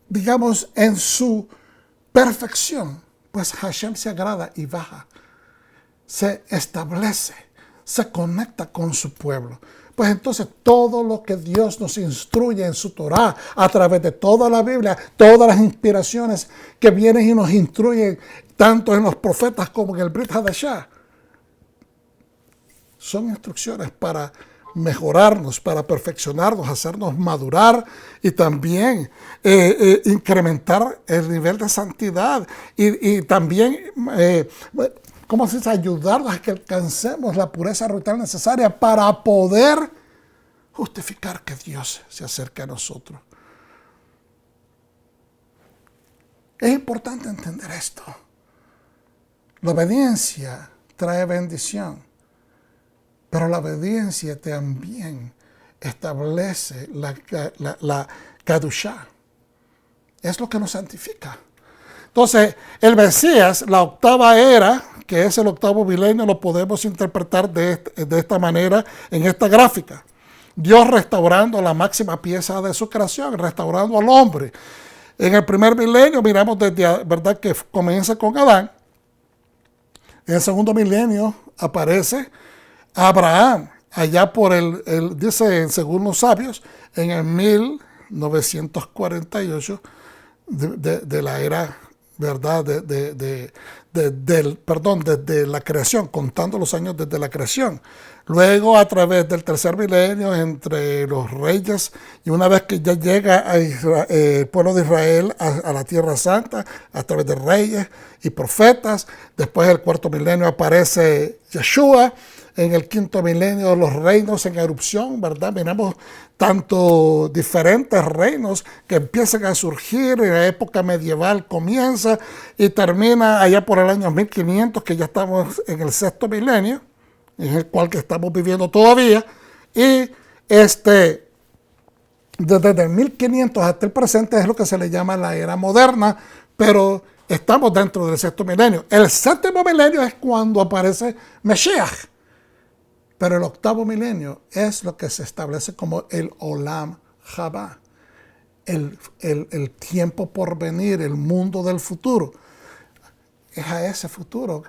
Speaker 1: digamos, en su perfección, pues Hashem se agrada y baja, se establece, se conecta con su pueblo. Pues entonces todo lo que Dios nos instruye en su Torah, a través de toda la Biblia, todas las inspiraciones que vienen y nos instruyen, tanto en los profetas como en el Brit Hadashah, son instrucciones para mejorarnos, para perfeccionarnos, hacernos madurar y también incrementar el nivel de santidad y también ¿cómo se dice? Ayudarnos a que alcancemos la pureza ritual necesaria para poder justificar que Dios se acerque a nosotros. Es importante entender esto. La obediencia trae bendición, pero la obediencia también establece la Kadushá. Es lo que nos santifica. Entonces, el Mesías, la octava era, que es el octavo milenio, lo podemos interpretar de esta manera en esta gráfica. Dios restaurando la máxima pieza de su creación, restaurando al hombre. En el primer milenio miramos desde, ¿verdad?, que comienza con Adán. En el segundo milenio aparece Abraham, allá por dice, según los sabios, en el 1948 de la era, ¿verdad?, desde la creación, contando los años desde la creación. Luego, a través del tercer milenio, entre los reyes, y una vez que ya llega el pueblo de Israel a la Tierra Santa, a través de reyes y profetas. Después, el cuarto milenio, aparece Yeshua. En el quinto milenio, los reinos en erupción, ¿verdad? Miramos tanto diferentes reinos que empiezan a surgir. En la época medieval comienza y termina allá por el año 1500, que ya estamos en el sexto milenio, en el cual que estamos viviendo todavía. Y desde el 1500 hasta el presente es lo que se le llama la era moderna, pero estamos dentro del sexto milenio. El séptimo milenio es cuando aparece Mashiach. Pero el octavo milenio es lo que se establece como el Olam Haba, el tiempo por venir, el mundo del futuro. Es a ese futuro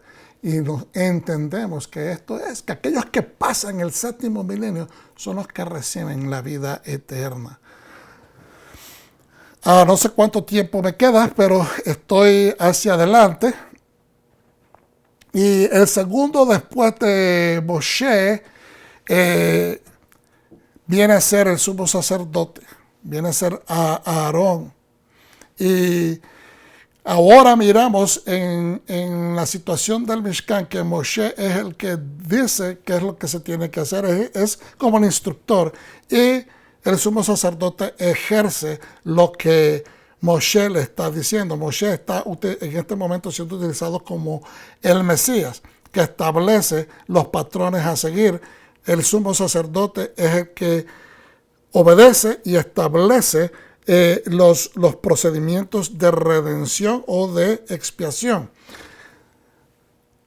Speaker 1: y nos entendemos que esto es, que aquellos que pasan el séptimo milenio son los que reciben la vida eterna. No sé cuánto tiempo me queda, pero estoy hacia adelante. Y el segundo después de Moshe viene a ser el sumo sacerdote, viene a ser a Aarón. Y ahora miramos en la situación del Mishkan que Moshe es el que dice qué es lo que se tiene que hacer, es como el instructor. Y el sumo sacerdote ejerce lo que Moshe le está diciendo. Moshe está en este momento siendo utilizado como el Mesías, que establece los patrones a seguir. El sumo sacerdote es el que obedece y establece los procedimientos de redención o de expiación.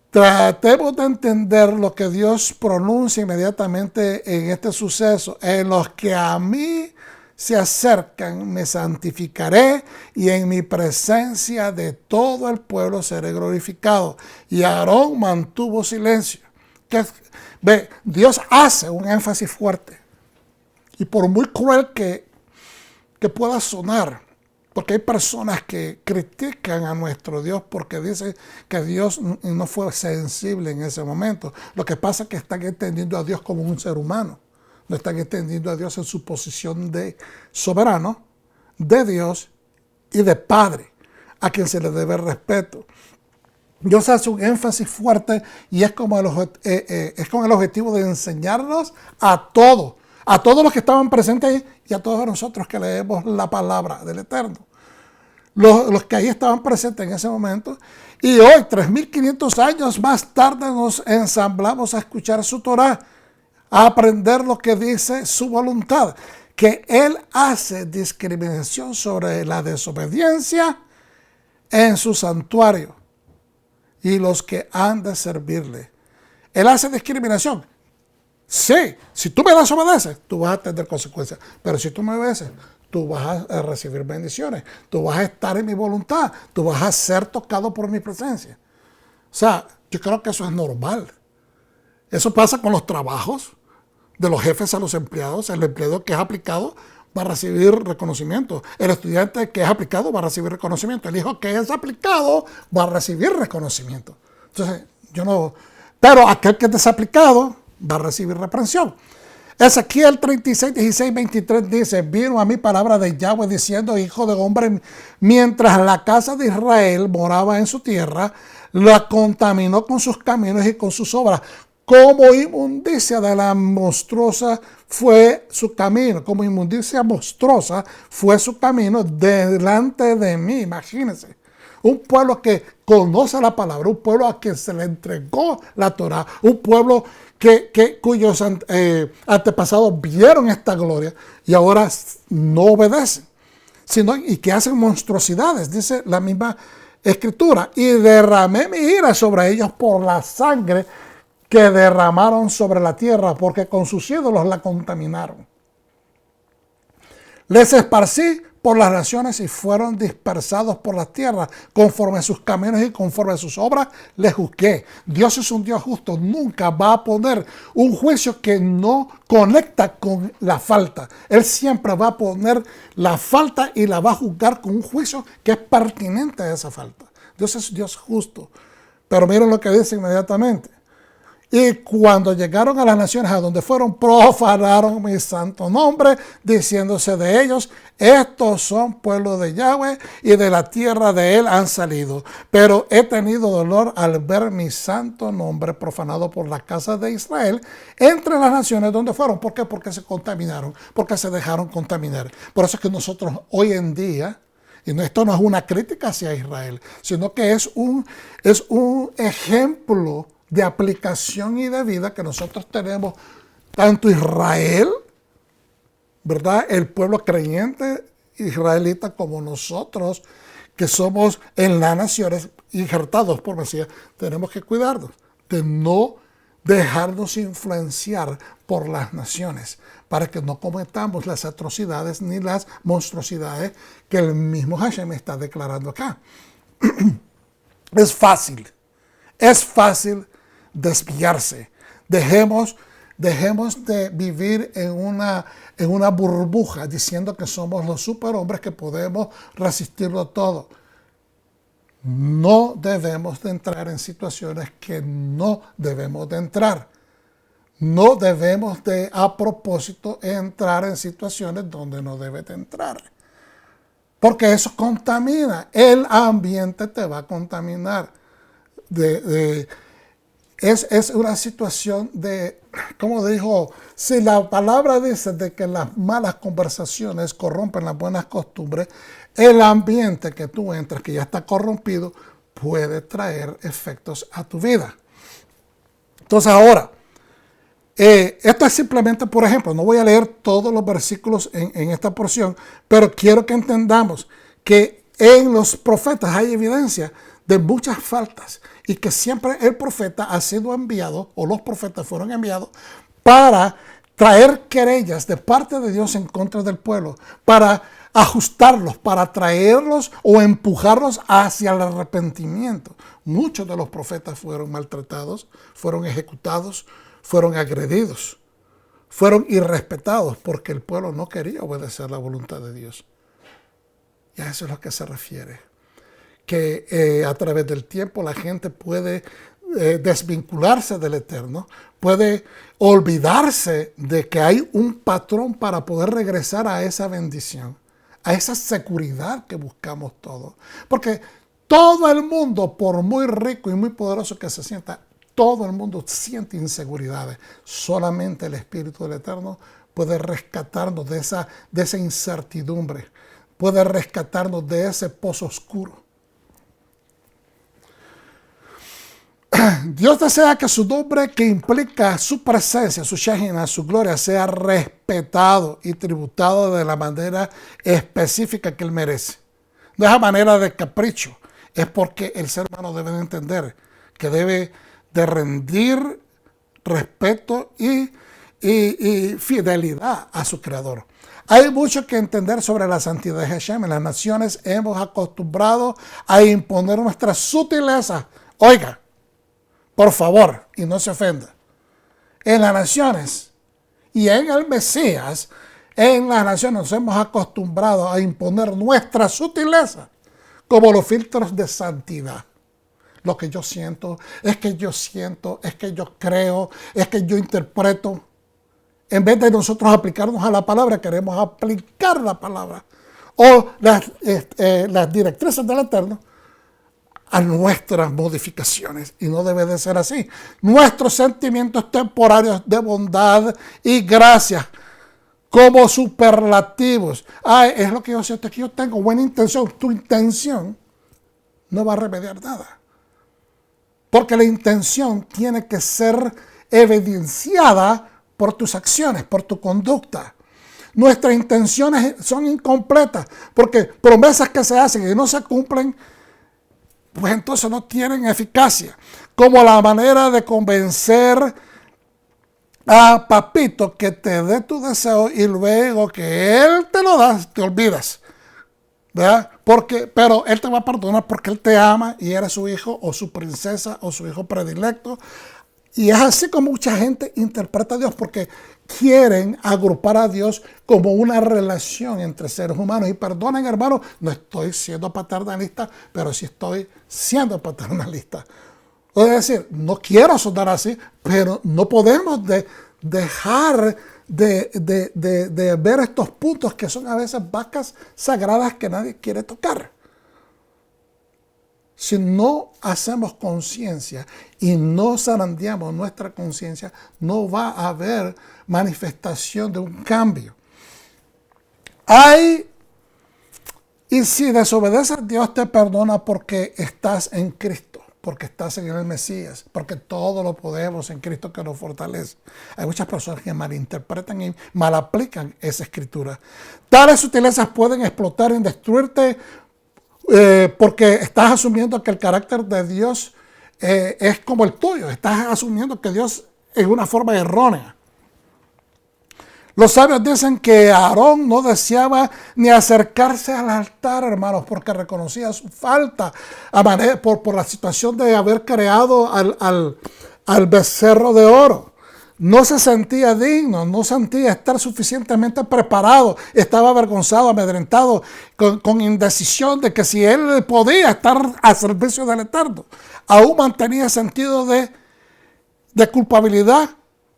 Speaker 1: Tratemos de entender lo que Dios pronuncia inmediatamente en este suceso. En los que a mí se acercan, me santificaré, y en mi presencia de todo el pueblo seré glorificado. Y Aarón mantuvo silencio. Ve, Dios hace un énfasis fuerte. Y por muy cruel que pueda sonar, porque hay personas que critican a nuestro Dios porque dicen que Dios no fue sensible en ese momento. Lo que pasa es que están entendiendo a Dios como un ser humano. No están entendiendo a Dios en su posición de soberano, de Dios y de Padre, a quien se le debe respeto. Dios hace un énfasis fuerte y es con el objetivo de enseñarnos a todos los que estaban presentes ahí y a todos nosotros que leemos la palabra del Eterno. Los que ahí estaban presentes en ese momento. Y hoy, 3.500 años más tarde, nos ensamblamos a escuchar su Torah, a aprender lo que dice su voluntad, que Él hace discriminación sobre la desobediencia en su santuario y los que han de servirle. Él hace discriminación. Sí, si tú me desobedeces, tú vas a tener consecuencias. Pero si tú me obedeces, tú vas a recibir bendiciones. Tú vas a estar en mi voluntad. Tú vas a ser tocado por mi presencia. O sea, yo creo que eso es normal. Eso pasa con los trabajos de los jefes a los empleados. El empleado que es aplicado va a recibir reconocimiento. El estudiante que es aplicado va a recibir reconocimiento. El hijo que es aplicado va a recibir reconocimiento. Entonces, pero aquel que es desaplicado va a recibir reprensión. Ezequiel 36, 16, 23 dice: vino a mí palabra de Yahweh diciendo: hijo de hombre, mientras la casa de Israel moraba en su tierra, la contaminó con sus caminos y con sus obras. Como inmundicia de la monstruosa fue su camino. Como inmundicia monstruosa fue su camino delante de mí. Imagínense. Un pueblo que conoce la palabra, un pueblo a quien se le entregó la Torah, un pueblo cuyos antepasados vieron esta gloria y ahora no obedecen, y que hacen monstruosidades, dice la misma Escritura. Y derramé mi ira sobre ellos por la sangre que derramaron sobre la tierra, porque con sus ídolos la contaminaron. Les esparcí por las naciones y fueron dispersados por las tierras, conforme a sus caminos y conforme a sus obras les juzgué. Dios es un Dios justo, nunca va a poner un juicio que no conecta con la falta. Él siempre va a poner la falta y la va a juzgar con un juicio que es pertinente a esa falta. Dios es Dios justo. Pero miren lo que dice inmediatamente. Y cuando llegaron a las naciones a donde fueron, profanaron mi santo nombre, diciéndose de ellos: estos son pueblos de Yahweh y de la tierra de él han salido. Pero he tenido dolor al ver mi santo nombre profanado por la casa de Israel entre las naciones donde fueron. ¿Por qué? Porque se contaminaron, porque se dejaron contaminar. Por eso es que nosotros hoy en día, y esto no es una crítica hacia Israel, sino que es un ejemplo de aplicación y de vida que nosotros tenemos, tanto Israel, ¿verdad?, el pueblo creyente israelita, como nosotros que somos en las naciones injertados por Mesías. Tenemos que cuidarnos de no dejarnos influenciar por las naciones, para que no cometamos las atrocidades ni las monstruosidades que el mismo Hashem está declarando acá. Es fácil desviarse. Dejemos de vivir en una burbuja diciendo que somos los superhombres que podemos resistirlo todo. No debemos de entrar en situaciones que no debemos de entrar. No debemos de, a propósito, entrar en situaciones donde no debe de entrar. Porque eso contamina. El ambiente te va a contaminar. Es una situación de, como dijo, si la palabra dice de que las malas conversaciones corrompen las buenas costumbres, el ambiente que tú entras, que ya está corrompido, puede traer efectos a tu vida. Entonces ahora, esto es simplemente, por ejemplo, no voy a leer todos los versículos en esta porción, pero quiero que entendamos que en los profetas hay evidencia de muchas faltas y que siempre el profeta ha sido enviado, o los profetas fueron enviados, para traer querellas de parte de Dios en contra del pueblo, para ajustarlos, para traerlos o empujarlos hacia el arrepentimiento. Muchos de los profetas fueron maltratados, fueron ejecutados, fueron agredidos, fueron irrespetados porque el pueblo no quería obedecer la voluntad de Dios. Y a eso es lo que se refiere. Que a través del tiempo la gente puede desvincularse del Eterno, puede olvidarse de que hay un patrón para poder regresar a esa bendición, a esa seguridad que buscamos todos. Porque todo el mundo, por muy rico y muy poderoso que se sienta, todo el mundo siente inseguridades. Solamente el Espíritu del Eterno puede rescatarnos de esa incertidumbre, puede rescatarnos de ese pozo oscuro. Dios desea que su nombre, que implica su presencia, su Shejina, su gloria, sea respetado y tributado de la manera específica que Él merece. No es a manera de capricho, es porque el ser humano debe de entender que debe de rendir respeto y fidelidad a su Creador. Hay mucho que entender sobre la santidad de Hashem. En las naciones hemos acostumbrado a imponer nuestra sutileza. Oiga, por favor, y no se ofenda. En las naciones y en el Mesías, en las naciones nos hemos acostumbrado a imponer nuestra sutileza como los filtros de santidad. Lo que yo siento, es que yo creo, es que yo interpreto. En vez de nosotros aplicarnos a la palabra, queremos aplicar la palabra o las directrices del Eterno a nuestras modificaciones. Y no debe de ser así. Nuestros sentimientos temporarios de bondad y gracia como superlativos. Es lo que yo siento, es que yo tengo buena intención. Tu intención no va a remediar nada. Porque la intención tiene que ser evidenciada por tus acciones, por tu conducta. Nuestras intenciones son incompletas porque promesas que se hacen y no se cumplen, pues entonces no tienen eficacia. Como la manera de convencer a papito que te dé tu deseo y luego que él te lo da, te olvidas. ¿Verdad? Pero él te va a perdonar porque él te ama y eres su hijo o su princesa o su hijo predilecto. Y es así como mucha gente interpreta a Dios porque quieren agrupar a Dios como una relación entre seres humanos. Y perdonen, hermanos, no estoy siendo paternalista, pero sí estoy siendo paternalista. Es decir, no quiero sonar así, pero no podemos dejar de ver estos puntos que son a veces vacas sagradas que nadie quiere tocar. Si no hacemos conciencia y no zarandeamos nuestra conciencia, no va a haber manifestación de un cambio. Y si desobedeces, Dios te perdona porque estás en Cristo, porque estás en el Mesías, porque todo lo podemos en Cristo que nos fortalece. Hay muchas personas que malinterpretan y malaplican esa escritura. Tales sutilezas pueden explotar y destruirte porque estás asumiendo que el carácter de Dios es como el tuyo. Estás asumiendo que Dios es una forma errónea. Los sabios dicen que Aarón no deseaba ni acercarse al altar, hermanos, porque reconocía su falta por la situación de haber creado al becerro de oro. No se sentía digno, no sentía estar suficientemente preparado, estaba avergonzado, amedrentado, con indecisión de que si él podía estar al servicio del Eterno. Aún mantenía sentido de culpabilidad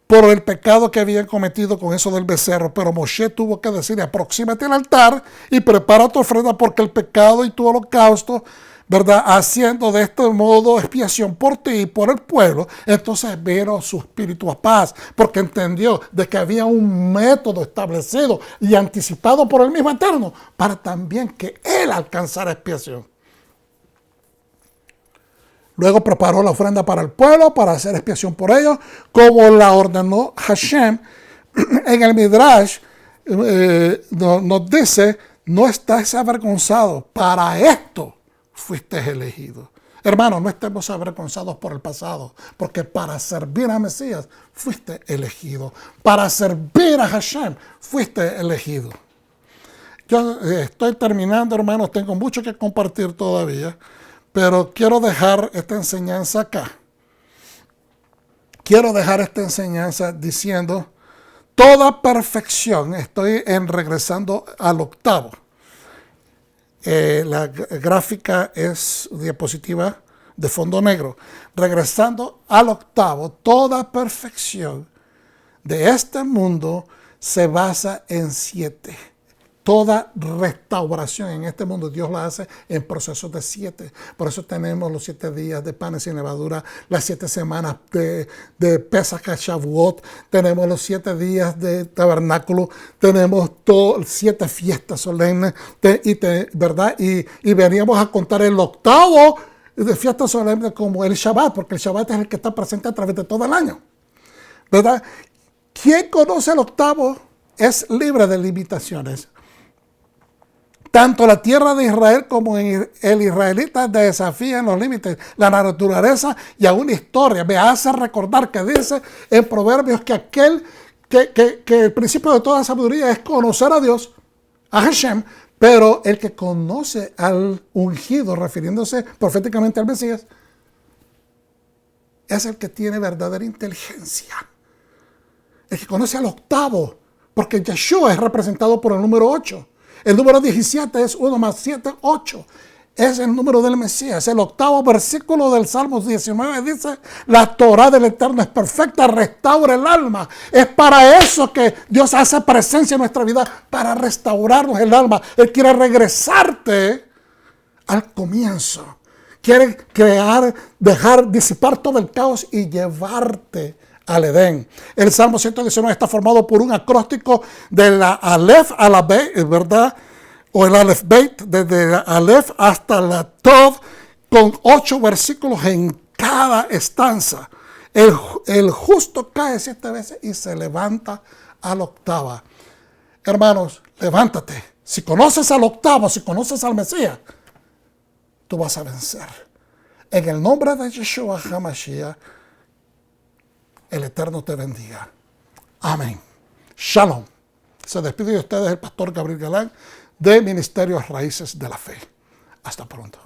Speaker 1: por el pecado que habían cometido con eso del becerro. Pero Moshe tuvo que decirle: aproxímate al altar y prepara tu ofrenda porque el pecado y tu holocausto ¿verdad? Haciendo de este modo expiación por ti y por el pueblo. Entonces vino su espíritu a paz, porque entendió de que había un método establecido y anticipado por el mismo Eterno para también que él alcanzara expiación. Luego preparó la ofrenda para el pueblo, para hacer expiación por ellos, como la ordenó Hashem. En el Midrash nos dice, no estés avergonzado, para esto fuiste elegido. Hermanos, no estemos avergonzados por el pasado, porque para servir a Mesías fuiste elegido. Para servir a Hashem fuiste elegido. Yo estoy terminando, hermanos, tengo mucho que compartir todavía, pero quiero dejar esta enseñanza acá. Quiero dejar esta enseñanza diciendo, toda perfección, estoy regresando al octavo. La gráfica es diapositiva de fondo negro. Regresando al octavo, toda perfección de este mundo se basa en 7. Toda restauración en este mundo Dios la hace en procesos de 7. Por eso tenemos los 7 días de panes sin levadura, las 7 semanas de Pesach a Shavuot, tenemos los 7 días de tabernáculo, tenemos 7 fiestas solemnes, ¿verdad? Y veníamos a contar el octavo de fiestas solemnes como el Shabbat, porque el Shabbat es el que está presente a través de todo el año, ¿verdad? Quien conoce el octavo es libre de limitaciones. Tanto la tierra de Israel como el israelita desafían los límites, la naturaleza y aún la historia. Me hace recordar que dice en Proverbios que que el principio de toda sabiduría es conocer a Dios, a Hashem, pero el que conoce al ungido, refiriéndose proféticamente al Mesías, es el que tiene verdadera inteligencia. El que conoce al octavo, porque Yeshua es representado por el número 8. El número 17 es 1 más 7, 8. Es el número del Mesías. El octavo versículo del Salmo 19 dice, la Torah del Eterno es perfecta, restaura el alma. Es para eso que Dios hace presencia en nuestra vida, para restaurarnos el alma. Él quiere regresarte al comienzo. Quiere crear, disipar todo el caos y llevarte al Edén. El Salmo 119 está formado por un acróstico de la Aleph a la Bet, ¿verdad? O el Aleph Bet, desde la Aleph hasta la Tov, con 8 versículos en cada estanza. El justo cae 7 veces y se levanta a la octava. Hermanos, levántate. Si conoces al octavo, si conoces al Mesías, tú vas a vencer. En el nombre de Yeshua HaMashiach, el Eterno te bendiga. Amén. Shalom. Se despide de ustedes el pastor Gabriel Galán de Ministerios Raíces de la Fe. Hasta pronto.